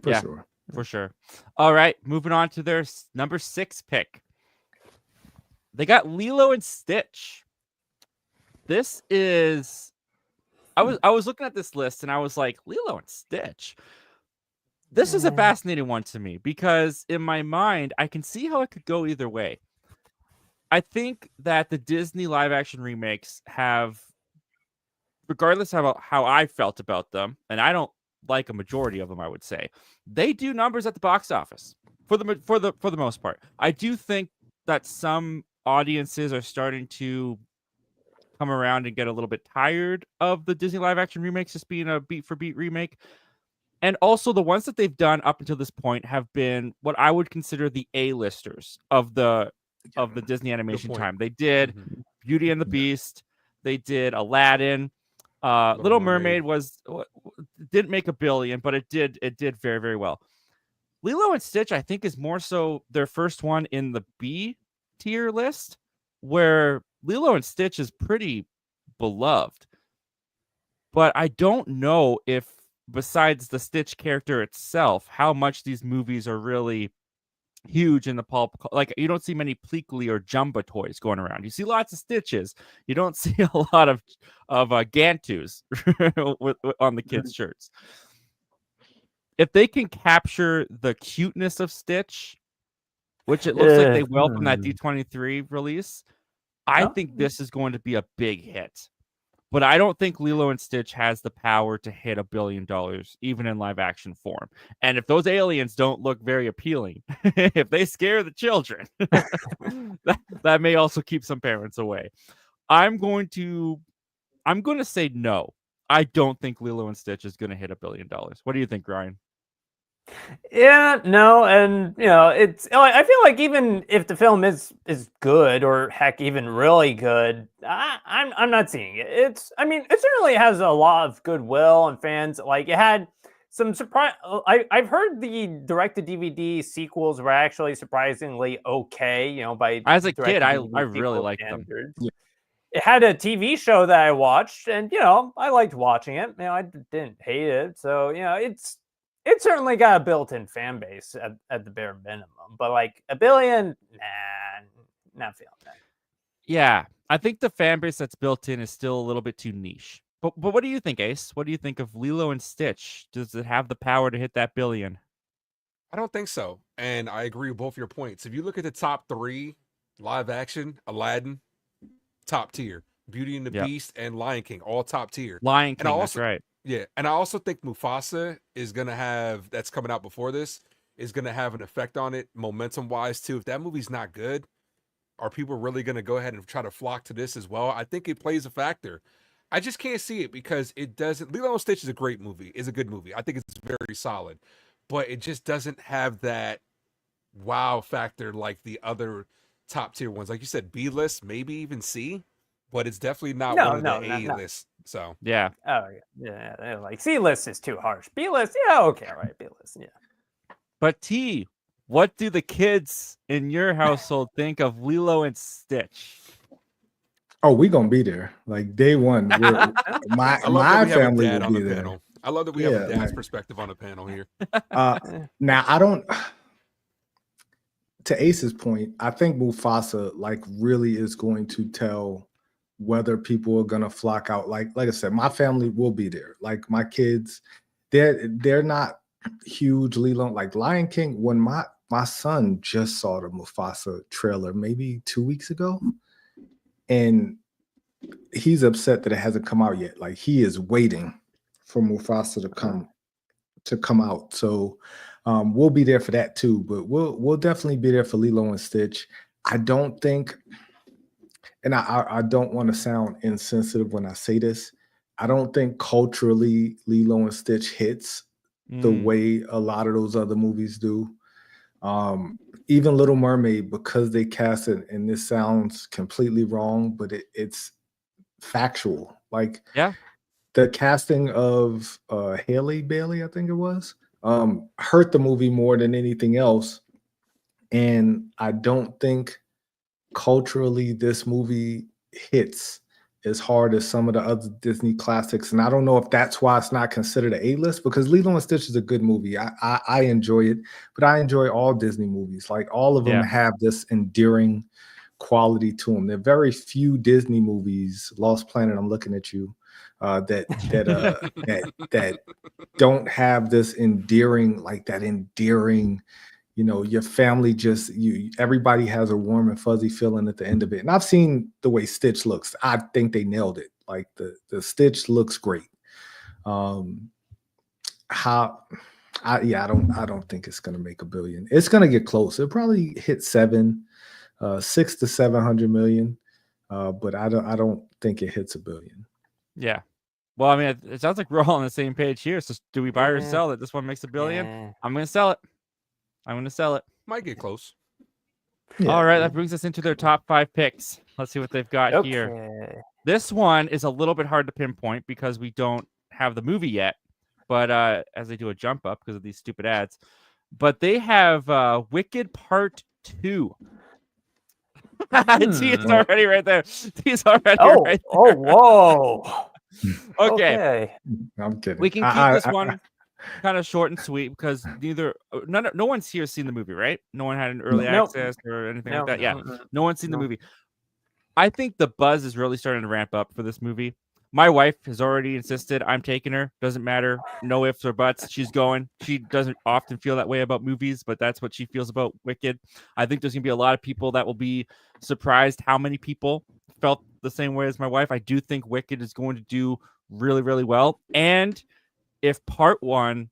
For sure. All right, moving on to their number 6 pick. They got Lilo and Stitch. This is I was looking at this list and I was like, Lilo and Stitch. This is a fascinating one to me because in my mind, I can see how it could go either way. I think that the Disney live action remakes have, regardless of how I felt about them, and I don't like a majority of them, I would say, they do numbers at the box office for the most part. I do think that some audiences are starting to come around and get a little bit tired of the Disney live action remakes just being a beat for beat remake. And also the ones that they've done up until this point have been what I would consider the A-listers of the Disney animation time. They did Beauty and the Beast, they did Aladdin, Little Mermaid didn't make $1 billion, but it did very, very well. Lilo and Stitch, I think, is more so their first one in the B tier list, where Lilo and Stitch is pretty beloved. But I don't know if, besides the Stitch character itself, how much these movies are really huge in the pulp. Like, you don't see many Pleakley or Jumba toys going around. You see lots of Stitches. You don't see a lot of Gantus on the kids' shirts. If they can capture the cuteness of Stitch, which it looks like they will from that D23 release, I think this is going to be a big hit. But I don't think Lilo and Stitch has the power to hit $1 billion, even in live action form. And if those aliens don't look very appealing, if they scare the children, that may also keep some parents away. I'm going to say no. I don't think Lilo and Stitch is going to hit $1 billion. What do you think, Ryan? Yeah, no, and it's. I feel like even if the film is good, or heck, even really good, I'm not seeing it. It certainly has a lot of goodwill and fans. Like, it had some surprise. I've heard the direct-to-DVD sequels were actually surprisingly okay. By as a kid, I really liked them. Yeah. It had a TV show that I watched, and I liked watching it. I didn't hate it, so It certainly got a built-in fan base at the bare minimum, but like $1 billion, not feeling that. Yeah, I think the fan base that's built in is still a little bit too niche. But what do you think, Ace? What do you think of Lilo and Stitch? Does it have the power to hit that $1 billion? I don't think so, and I agree with both your points. If you look at the top 3 live action, Aladdin, top tier, Beauty and the Beast, and Lion King, all top tier. Lion King, that's right. Yeah, and I also think Mufasa is going to have, that's coming out before this, is going to have an effect on it momentum-wise, too. If that movie's not good, are people really going to go ahead and try to flock to this as well? I think it plays a factor. I just can't see it because it doesn't. Lilo and Stitch is a great movie. It's a good movie. I think it's very solid. But it just doesn't have that wow factor like the other top-tier ones. Like you said, B-list, maybe even C, but it's definitely not one of the A-list. So yeah. Oh yeah. Like, C-list is too harsh. B-list, yeah, okay, all right. B-list, yeah. But T, what do the kids in your household think of Lilo and Stitch? Oh, we gonna be there. Like, day one. My family will be there. Panel. I love that we have a dad's perspective on a panel here. Now, I don't. To Ace's point, I think Mufasa really is going to tell whether people are gonna flock out. Like I said, my family will be there. Like, my kids, they're not huge Lilo. Like Lion King, when my son just saw the Mufasa trailer maybe 2 weeks ago, and he's upset that it hasn't come out yet. Like, he is waiting for Mufasa to come. to come out. So we'll be there for that too. But we'll definitely be there for Lilo and Stitch. I don't think, and I don't want to sound insensitive when I say this. I don't think culturally Lilo and Stitch hits the way a lot of those other movies do. Even Little Mermaid, because they cast it, and this sounds completely wrong, but it's factual. Like, Yeah. the casting of Haley Bailey, I think it was, hurt the movie more than anything else. And I don't think culturally this movie hits as hard as some of the other Disney classics. And I don't know if that's why it's not considered an A-list, because Lilo and Stitch is a good movie. I enjoy it, but I enjoy all Disney movies. Like, all of them have this endearing quality to them. There are very few Disney movies, Lost Planet, I'm looking at you, that don't have this endearing, your family just, everybody has a warm and fuzzy feeling at the end of it. And I've seen the way Stitch looks. I think they nailed it. Like, the Stitch looks great. I don't think it's gonna make $1 billion. It's gonna get close. It'll probably hit 600 to 700 million. But I don't think it hits $1 billion. Yeah. Well, I mean, it sounds like we're all on the same page here. So do we buy or sell that this one makes $1 billion? I'm gonna sell it. Might get close. Yeah. All right, that brings us into their top 5 picks. Let's see what they've got here. This one is a little bit hard to pinpoint because we don't have the movie yet, but as they do a jump up because of these stupid ads. But they have Wicked Part 2. T is already right there. T is already right there. Oh, whoa. Okay. I'm kidding. We can keep this one kind of short and sweet because no one's here seen the movie, right? No one had an early access or anything like that. Yeah, no one's seen the movie. I think the buzz is really starting to ramp up for this movie. My wife has already insisted I'm taking her. Doesn't matter. No ifs or buts. She's going. She doesn't often feel that way about movies, but that's what she feels about Wicked. I think there's going to be a lot of people that will be surprised how many people felt the same way as my wife. I do think Wicked is going to do really, really well. And if part 1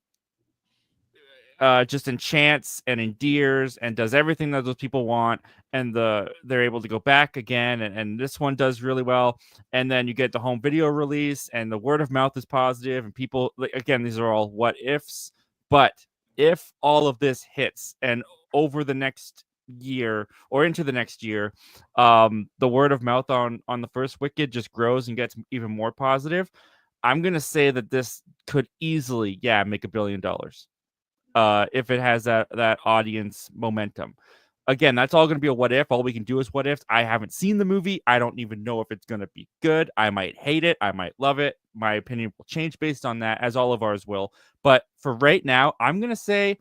just enchants and endears and does everything that those people want, and they're able to go back again, and this one does really well, and then you get the home video release and the word of mouth is positive, and people, again, these are all what ifs, but if all of this hits and over the next year or into the next year, the word of mouth on the first Wicked just grows and gets even more positive, I'm gonna say that this could easily make $1 billion. If it has that audience momentum. Again, that's all going to be a what if. All we can do is what ifs. I haven't seen the movie. I don't even know if it's going to be good. I might hate it. I might love it. My opinion will change based on that, as all of ours will. But for right now, I'm going to say,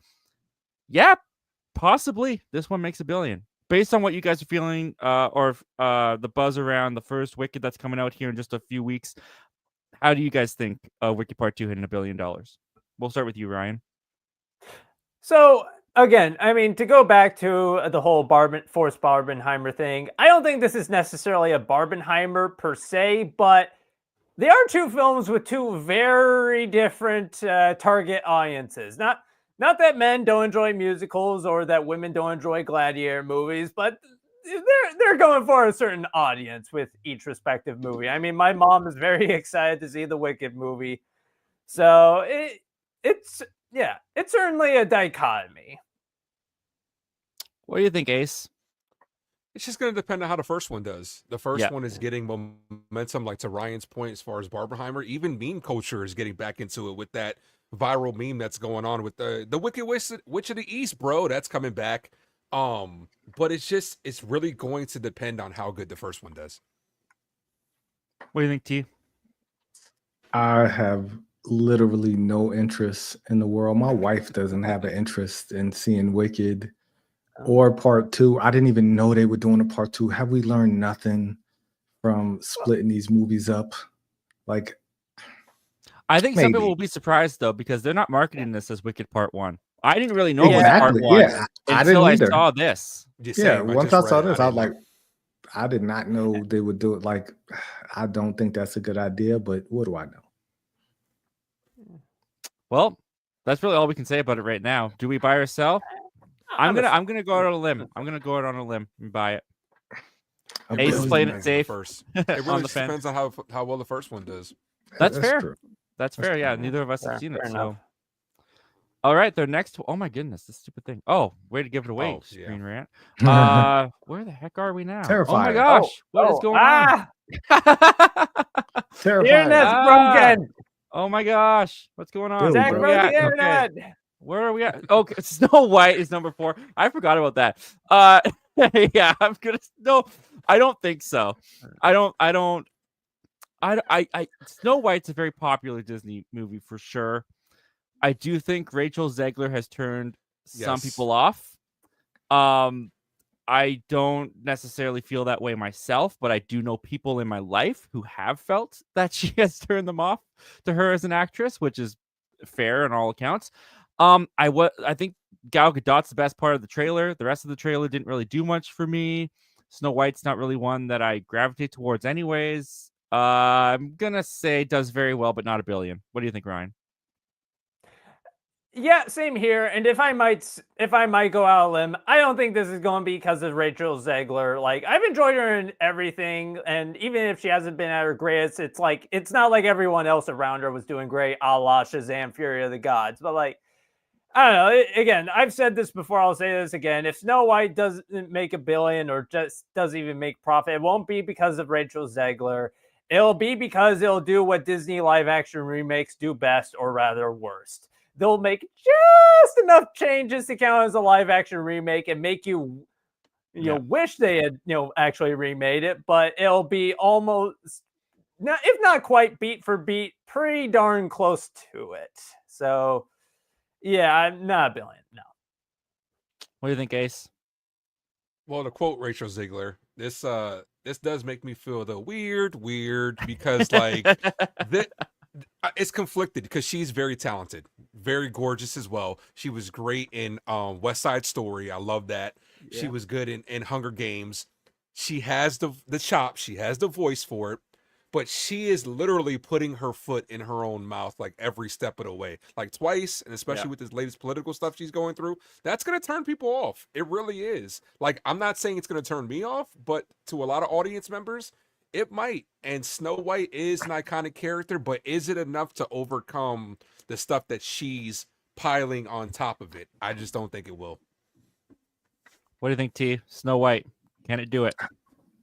possibly this one makes $1 billion. Based on what you guys are feeling, or the buzz around the first Wicked that's coming out here in just a few weeks, how do you guys think Wicked Part 2 hitting $1 billion? We'll start with you, Ryan. So, again, I mean, to go back to the whole forced Barbenheimer thing, I don't think this is necessarily a Barbenheimer per se, but they are 2 films with 2 very different target audiences. Not that men don't enjoy musicals or that women don't enjoy gladiator movies, but they're going for a certain audience with each respective movie. I mean, my mom is very excited to see the Wicked movie. So, it's certainly a dichotomy. What do you think, Ace? It's just going to depend on how the first one does. The first one is getting momentum, like to Ryan's point, as far as Barbenheimer. Even meme culture is getting back into it with that viral meme that's going on with the Wicked Witch of the East, bro. That's coming back. But it's really going to depend on how good the first one does. What do you think, T? I have literally no interest in the world. My wife doesn't have an interest in seeing Wicked or Part 2. I didn't even know they were doing a Part 2. Have we learned nothing from splitting these movies up? Like, I think some people will be surprised though, because they're not marketing this as Wicked Part 1. I didn't really know it was Part 1 until I saw this. Once I saw this, I was like, I did not know they would do it. Like, I don't think that's a good idea, but what do I know? Well, That's really all we can say about it right now. Do we buy or sell? I'm gonna go out on a limb. I'm gonna go out on a limb and buy it. It Ace really playing it depends on the safe. first. It really on the just fence. depends on how well the first one does. That's fair. True. That's fair. Yeah, neither of us have seen it. Fair So, enough. all right, their next. Oh my goodness, this stupid thing. Oh, way to give it away, Oh, yeah. Screen Rant. Where the heck are we now? Oh my Terrifying. gosh, what is going on? Terrifying. Internet's broken. Oh my gosh, what's going on? Really Zach Where are broke we the at? internet. Okay. Where are we at? Okay, Snow White is number 4. I forgot about that. Yeah, I'm gonna. No, I don't think so. Snow White's a very popular Disney movie for sure. I do think Rachel Zegler has turned some Yes. people off. I don't necessarily feel that way myself, but I do know people in my life who have felt that she has turned them off to her as an actress, which is fair on all accounts. I think Gal Gadot's the best part of the trailer. The rest of the trailer didn't really do much for me. Snow White's not really one that I gravitate towards anyways. I'm gonna say does very well, but not $1 billion. What do you think, Ryan? Yeah, same here. And if I might go out on a limb, I don't think this is going to be because of Rachel Zegler. Like, I've enjoyed her in everything, and even if she hasn't been at her greatest, it's not like everyone else around her was doing great, a la Shazam: Fury of the Gods. But like, I don't know. Again, I've said this before. I'll say this again. If Snow White doesn't make $1 billion or just doesn't even make profit, it won't be because of Rachel Zegler. It'll be because it'll do what Disney live action remakes do best, or rather worst. They'll make just enough changes to count as a live action remake and make you wish they had, actually remade it, but it'll be almost, if not quite beat for beat, pretty darn close to it. So, yeah, I'm not $1 billion. No. What do you think, Ace? Well, to quote Rachel Zegler, this does make me feel the weird because like it's conflicted because she's very talented, very gorgeous as well. She was great in West Side Story. I love that. Yeah. She was good in Hunger Games. She has the chop. She has the voice for it. But she is literally putting her foot in her own mouth like every step of the way, like twice, and especially with this latest political stuff she's going through. That's going to turn people off. It really is. Like, I'm not saying it's going to turn me off, but to a lot of audience members, it might. And Snow White is an iconic character, but is it enough to overcome the stuff that she's piling on top of it? I just don't think it will. What do you think, T? Snow White, can it do it?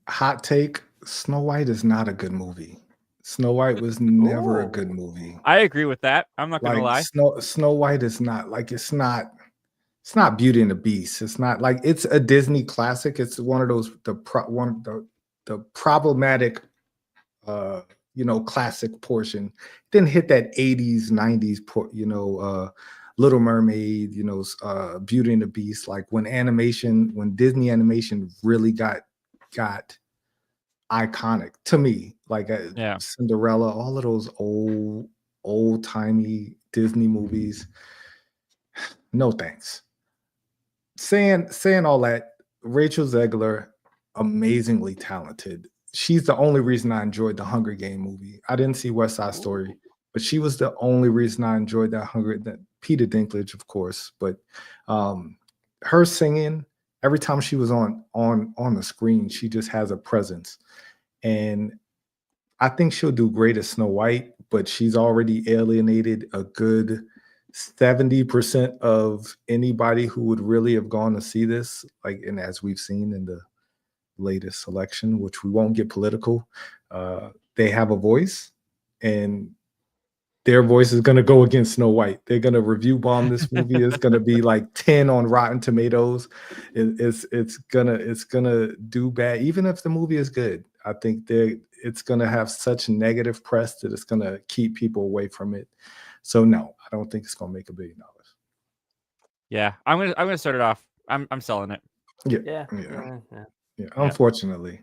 Hot take. Snow White is not a good movie. Snow White was never a good movie. I agree with that. I'm not gonna lie. Snow White is not like it's not Beauty and the Beast. It's not like it's a Disney classic. It's one of those the problematic classic portion. Didn't hit that 80s, 90s Little Mermaid, Beauty and the Beast, like when Disney animation really got iconic to me, like Cinderella, all of those old timey Disney movies. No thanks. Saying all that, Rachel Zegler, amazingly talented. She's the only reason I enjoyed the Hunger Game movie. I didn't see West Side Story, but she was the only reason I enjoyed that Peter Dinklage, of course, but her singing every time she was on the screen, she just has a presence. And I think she'll do great as Snow White, but she's already alienated a good 70% of anybody who would really have gone to see this. Like, and as we've seen in the latest selection, which we won't get political, they have a voice, and their voice is going to go against Snow White. They're going to review bomb this movie. It's going to be like 10 on Rotten Tomatoes. It's gonna do bad, even if the movie is good. I think it's going to have such negative press that it's going to keep people away from it. So no, I don't think it's going to make $1 billion. Yeah, I'm gonna start it off. I'm selling it. Yeah. Unfortunately,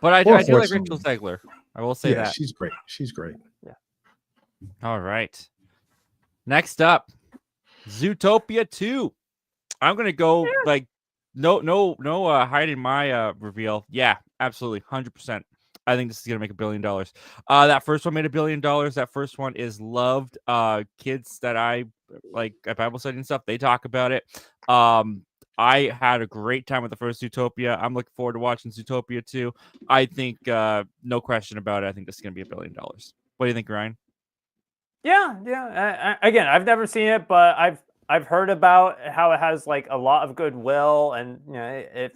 but I do like Rachel Zegler. I will say that she's great. She's great. Yeah. All right. Next up, Zootopia 2. I'm gonna go like no hiding my reveal. Yeah, absolutely, 100%. I think this is gonna make $1 billion. That first one made $1 billion. That first one is loved. Kids that I like at Bible study and stuff, they talk about it. I had a great time with the first Zootopia. I'm looking forward to watching Zootopia 2. I think no question about it. I think this is gonna be $1 billion. What do you think, Ryan? Yeah. Again, I've never seen it, but I've heard about how it has like a lot of goodwill, and a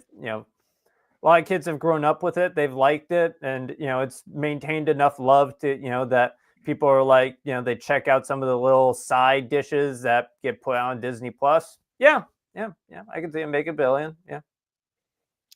lot of kids have grown up with it. They've liked it, and it's maintained enough love to that people are like they check out some of the little side dishes that get put on Disney Plus. Yeah. I can see it make $1 billion. Yeah.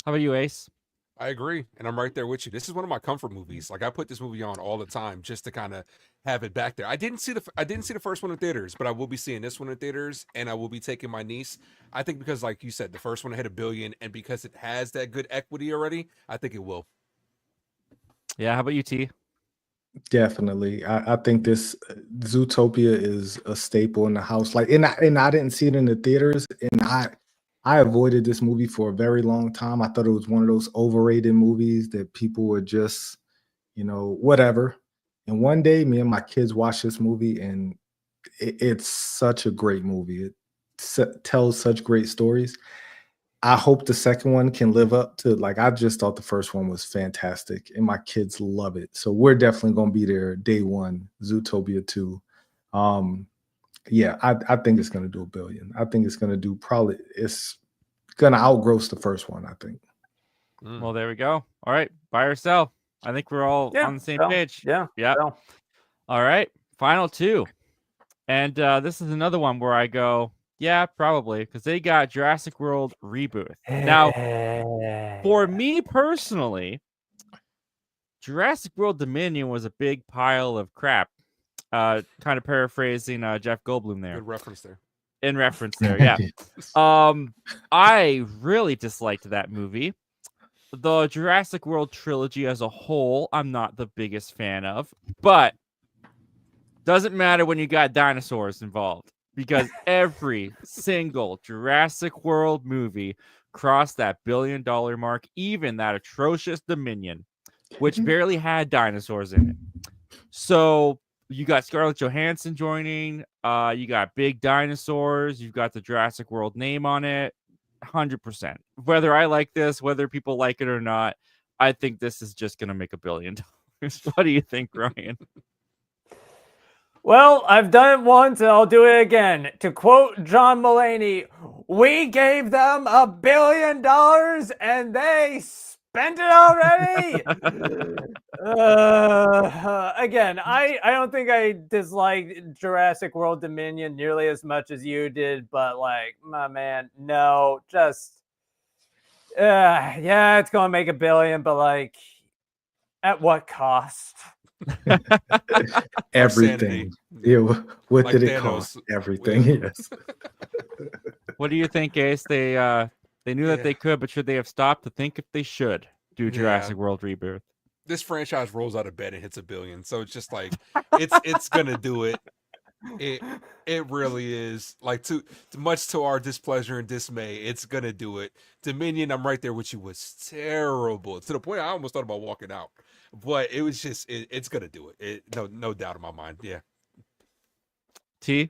How about you, Ace? I agree, and I'm right there with you. This is one of my comfort movies. Like I put this movie on all the time just to kind of have it back there. I didn't see the first one in theaters, but I will be seeing this one in theaters, and I will be taking my niece. I think because, like you said, the first one hit $1 billion, and because it has that good equity already, I think it will. Yeah. How about you, T? Definitely. I think this Zootopia is a staple in the house. Like, and I didn't see it in the theaters, and I avoided this movie for a very long time. I thought it was one of those overrated movies that people were just, whatever. And one day, me and my kids watched this movie, and it's such a great movie. It tells such great stories. I hope the second one can live up to, like, I just thought the first one was fantastic, and my kids love it. So we're definitely going to be there day one, Zootopia 2. Yeah, I think it's going to do $1 billion. I think it's going to do it's going to outgross the first one, I think. Well, there we go. All right, buy or sell. I think we're all on the same page. Yeah. All right, final two. And this is another one where I go, yeah, probably, because they got Jurassic World Rebirth. Now, for me personally, Jurassic World Dominion was a big pile of crap. Kind of paraphrasing Jeff Goldblum there. Good reference there. In reference there, yeah. I really disliked that movie. The Jurassic World trilogy as a whole, I'm not the biggest fan of, but doesn't matter when you got dinosaurs involved, because every single Jurassic World movie crossed that $1 billion mark, even that atrocious Dominion, which barely had dinosaurs in it. So you got Scarlett Johansson joining, you got big dinosaurs, you've got the Jurassic World name on it, 100%. Whether I like this, whether people like it or not, I think this is just going to make $1 billion. What do you think, Ryan? Well, I've done it once and I'll do it again. To quote John Mulaney, we gave them $1 billion and they spent it already. Again, I don't think I disliked Jurassic World Dominion nearly as much as you did, but like, my man, no, just yeah, it's gonna make $1 billion, but like, at what cost? Everything. Yeah, what Like did it Thanos. cost? Everything. Yes. What do you think, Ace? They knew that they could, but should they have stopped to think if they should do Jurassic World Rebirth? This franchise rolls out of bed and hits $1 billion, so it's just like it's gonna do it. It really is, like, too much to our displeasure and dismay. It's gonna do it. Dominion, I'm right there with you, was terrible to the point I almost thought about walking out. But it was just it's gonna do it. No doubt in my mind. Yeah. T.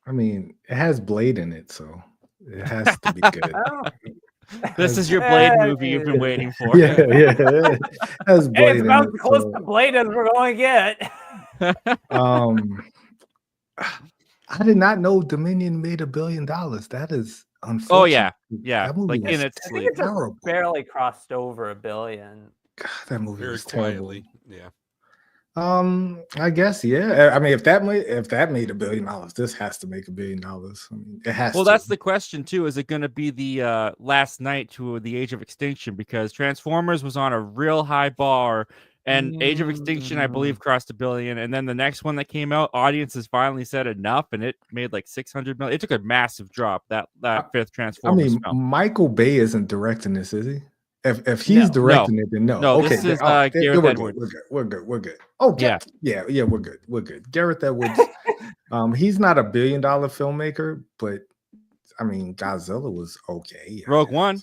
I mean, it has Blade in it, so it has to be good. This is your Blade movie you've been waiting for. Yeah. It has Blade It's about in as it, close so, to Blade as we're going to get. I did not know Dominion made $1 billion. That is unfortunate. Oh yeah. That movie Like was in its I think sleep. it just barely crossed over $1 billion. God, that movie Very was terrible. quietly. Yeah. I guess, yeah. I mean, if that made $1 billion, this has to make $1 billion. I mean, it has. Well, to. that's the question too. Is it going to be the last night to the Age of Extinction? Because Transformers was on a real high bar, and Age of Extinction, I believe, crossed $1 billion. And then the next one that came out, audiences finally said enough, and it made like 600 million. It took a massive drop. That fifth Transformers film. Michael Bay isn't directing this, is he? If he's directing it, then no. No, okay, this is Gareth Edwards. We're good. Oh, yeah, we're good. Gareth Edwards. He's not $1 billion filmmaker, but I mean, Godzilla was okay. Rogue One.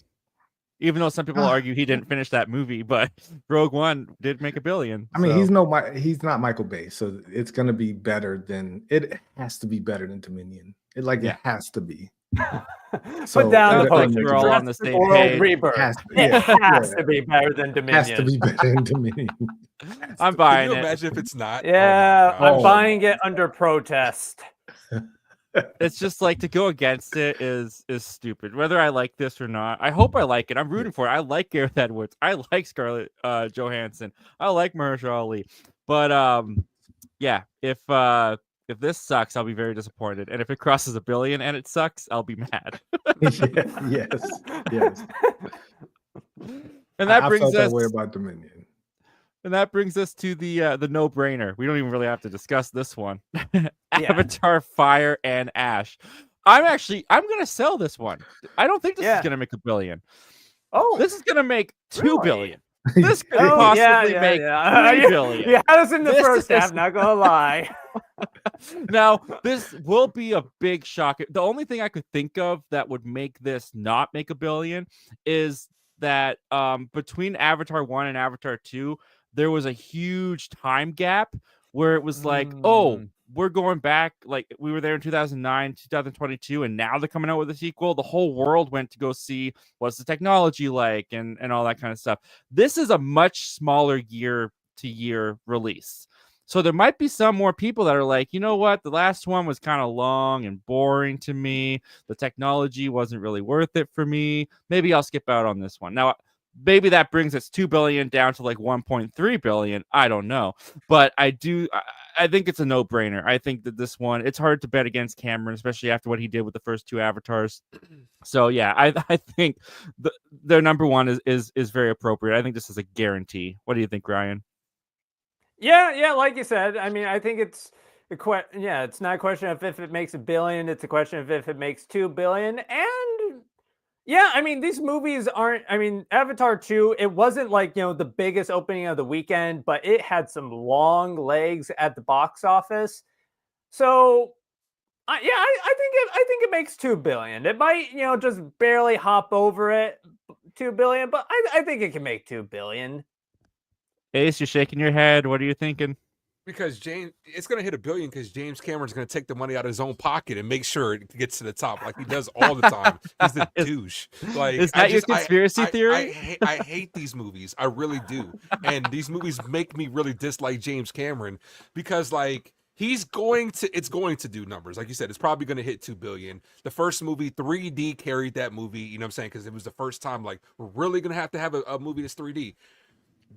Even though some people argue he didn't finish that movie, but Rogue One did make $1 billion. I mean, he's not Michael Bay, so it's gonna be better than it has to be better than Dominion. It has to be. Put down the poster. We're all on the same World page. Rebirth. It has to be better than Dominion. Has to be better than Dominion. I'm buying Can you it. imagine if it's not? Yeah, Oh my God. I'm buying it under protest. It's just like to go against it is stupid. Whether I like this or not, I hope I like it. I'm rooting for it. I like Gareth Edwards. I like Scarlett Johansson. I like Mahershala Ali. But yeah, if this sucks, I'll be very disappointed. And if it crosses $1 billion and it sucks, I'll be mad. Yes. And that I brings felt us that way about Dominion. And that brings us to the no-brainer. We don't even really have to discuss this one. Avatar: Fire and Ash. I'm gonna sell this one. I don't think this is gonna make $1 billion. Oh, This is gonna make $2 really? billion. This could possibly make $3 billion. Yeah, I was in the first half, not gonna lie. Now, this will be a big shock. The only thing I could think of that would make this not make $1 billion is that between Avatar 1 and Avatar 2, there was a huge time gap where it was like, oh, we're going back, like we were there in 2009, 2022, and now they're coming out with a sequel. The whole world went to go see what's the technology like and all that kind of stuff. This is a much smaller year-to-year release. So there might be some more people that are like, you know what? The last one was kind of long and boring to me. The technology wasn't really worth it for me. Maybe I'll skip out on this one. Now, maybe that brings its $2 billion down to like 1.3 billion. I don't know. But I think it's a no-brainer. I think that this one, it's hard to bet against Cameron, especially after what he did with the first two Avatars. So yeah, I think their number one is very appropriate. I think this is a guarantee. What do you think, Ryan? Yeah, like you said, I mean, I think it's it's not a question of if it makes $1 billion, it's a question of if it makes $2 billion. And yeah, I mean, these movies aren't, I mean, Avatar 2, it wasn't like, the biggest opening of the weekend, but it had some long legs at the box office. So I think it makes $2 billion. It might, just barely hop over it, $2 billion, but I think it can make $2 billion. Ace, you're shaking your head. What are you thinking? Because it's going to hit $1 billion because James Cameron's going to take the money out of his own pocket and make sure it gets to the top like he does all the time. He's the douche. Like, is that your conspiracy theory? I hate these movies. I really do. And these movies make me really dislike James Cameron because, like, it's going to do numbers. Like you said, it's probably going to hit $2 billion. The first movie, 3D carried that movie, you know what I'm saying? Because it was the first time, like, we're really going to have a movie that's 3D.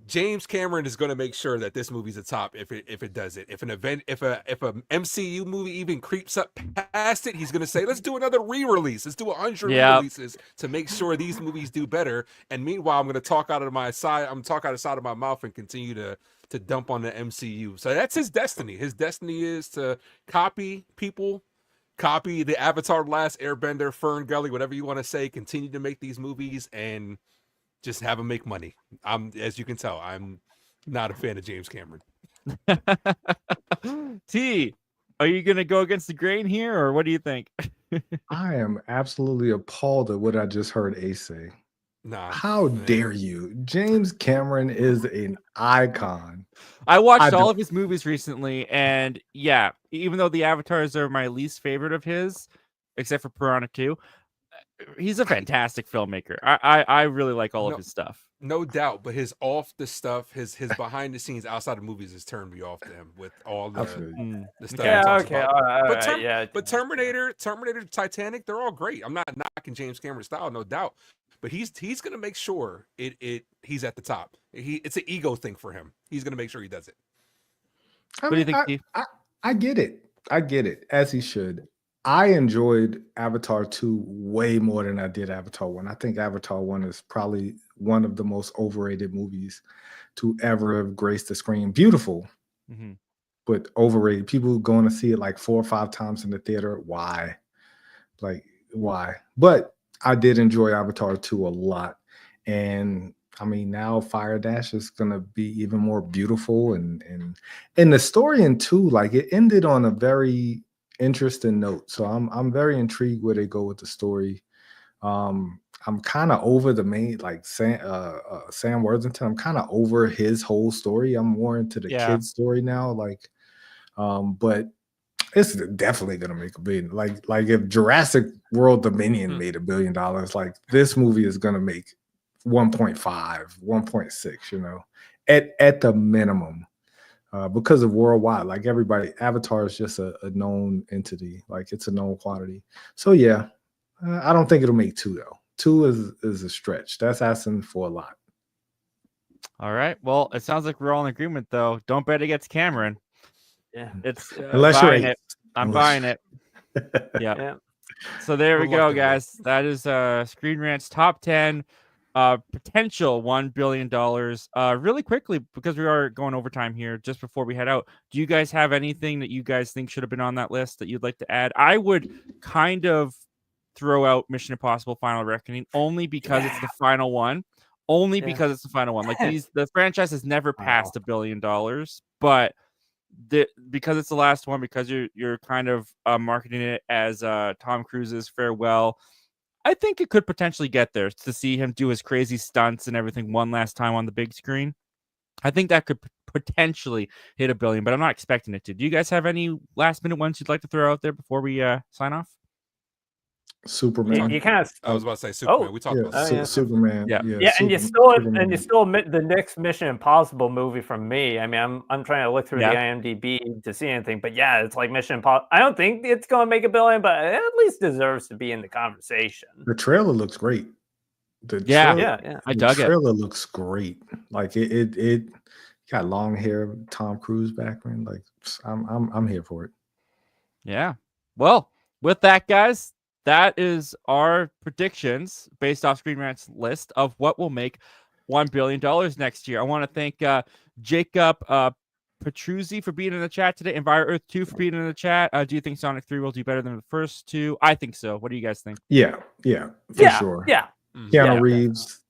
James Cameron is going to make sure that this movie's a top if it does it. If a MCU movie even creeps up past it, he's going to say, let's do another re-release. Let's do 100 re-releases to make sure these movies do better. And meanwhile, I'm going to talk out of the side of my mouth and continue to dump on the MCU. So that's his destiny. His destiny is to copy the Avatar: The Last Airbender, Fern Gully, whatever you want to say, continue to make these movies and just have him make money. As you can tell, I'm not a fan of James Cameron. T, are you going to go against the grain here, or what do you think? I am absolutely appalled at what I just heard Ace say. Nah, how dare you? James Cameron is an icon. I watched all of his movies recently, and yeah, even though the Avatars are my least favorite of his, except for Piranha 2, he's a fantastic filmmaker. I really like all of his stuff. No doubt, but his off the stuff, his behind the scenes outside of movies has turned me off to him with all the stuff. Yeah, okay, all right, but Terminator, Titanic, they're all great. I'm not knocking James Cameron's style, no doubt. But he's gonna make sure he's at the top. It's an ego thing for him. He's gonna make sure he does it. What do you think, Steve? I get it, as he should. I enjoyed Avatar 2 way more than I did Avatar 1. I think Avatar 1 is probably one of the most overrated movies to ever have graced the screen. Beautiful, but overrated. People going to see it like 4 or 5 times in the theater. Why? Like, why? But I did enjoy Avatar 2 a lot. And I mean, now Fire Dash is going to be even more beautiful. And the story in 2, like, it ended on a very interesting note. So I'm very intrigued where they go with the story. I I'm kind of over the main like Sam Worthington. I'm kind of over his whole story. I'm more into the Yeah. kid story now. Like, but it's definitely gonna make $1 billion. Like if Jurassic World Dominion made $1 billion, like this movie is gonna make 1.5, 1.6, you know, at the minimum. Because of worldwide, like everybody, Avatar is just a known entity, like it's a known quantity. So yeah, I don't think it'll make 2 though. 2 is a stretch. That's asking for a lot. All right. Well, it sounds like we're all in agreement, though. Don't bet against Cameron. Yeah. It's Unless you're buying eight. it. I'm Unless- buying it. Yeah. Yeah. So there we Good go, luck, everyone. guys. That is Screen Rant's top 10 potential $1 billion. Really quickly, because we are going overtime here, just before we head out, do you guys have anything that you guys think should have been on that list that you'd like to add? I would kind of throw out Mission Impossible Final Reckoning only because it's the final one. Only because it's the final one. Like the franchise has never passed $1 billion, but because it's the last one, because you're kind of marketing it as Tom Cruise's farewell, I think it could potentially get there to see him do his crazy stunts and everything one last time on the big screen. I think that could potentially hit $1 billion, but I'm not expecting it to. Do you guys have any last minute ones you'd like to throw out there before we sign off? Superman. You kind of. I was about to say Superman. We talked about that. Superman. Yeah. And you still omit the next Mission Impossible movie from me. I mean, I'm trying to look through the IMDb to see anything, but yeah, it's like Mission Impossible. I don't think it's going to make $1 billion, but it at least deserves to be in the conversation. The trailer looks great. I The dug it. trailer looks great. Like it got long hair, Tom Cruise background. Like I'm here for it. Yeah. Well, with that, guys, that is our predictions based off Screen Rant's list of what will make $1 billion next year. I want to thank Jacob Petruzzi for being in the chat today, and Vire Earth 2 for being in the chat. Do you think Sonic 3 will do better than the first 2? I think so. What do you guys think? Yeah, for sure. Yeah. Keanu Reeves.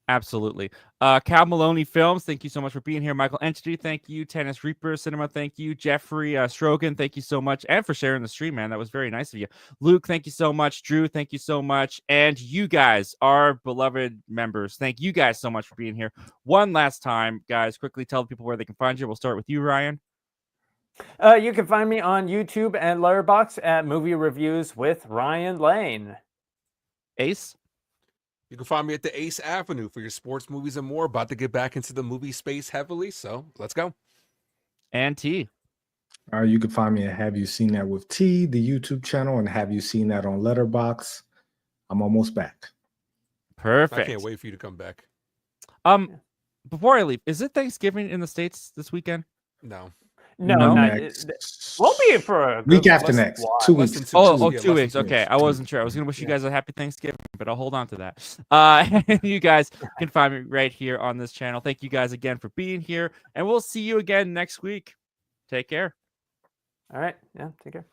Absolutely. Cal Maloney Films, thank you so much for being here. Michael Entity, thank you. Tennis Reaper Cinema, thank you. Jeffrey Strogan, thank you so much. And for sharing the stream, man. That was very nice of you. Luke, thank you so much. Drew, thank you so much. And you guys, our beloved members, thank you guys so much for being here. One last time, guys, quickly tell people where they can find you. We'll start with you, Ryan. You can find me on YouTube and Letterboxd at Movie Reviews with Ryan Lane. Ace? You can find me at the Ace Avenue for your sports, movies, and more. About to get back into the movie space heavily, so let's go. And T. You can find me at Have You Seen That with T, the YouTube channel, and Have You Seen That on Letterboxd. I'm almost back. Perfect. I can't wait for you to come back. Before I leave, is it Thanksgiving in the States this weekend? No. No, won't be for a week after next. 2 weeks. 2 weeks. Okay, I wasn't sure. I was gonna wish you guys a happy Thanksgiving, but I'll hold on to that. You guys can find me right here on this channel. Thank you guys again for being here, and we'll see you again next week. Take care. All right. Yeah, take care.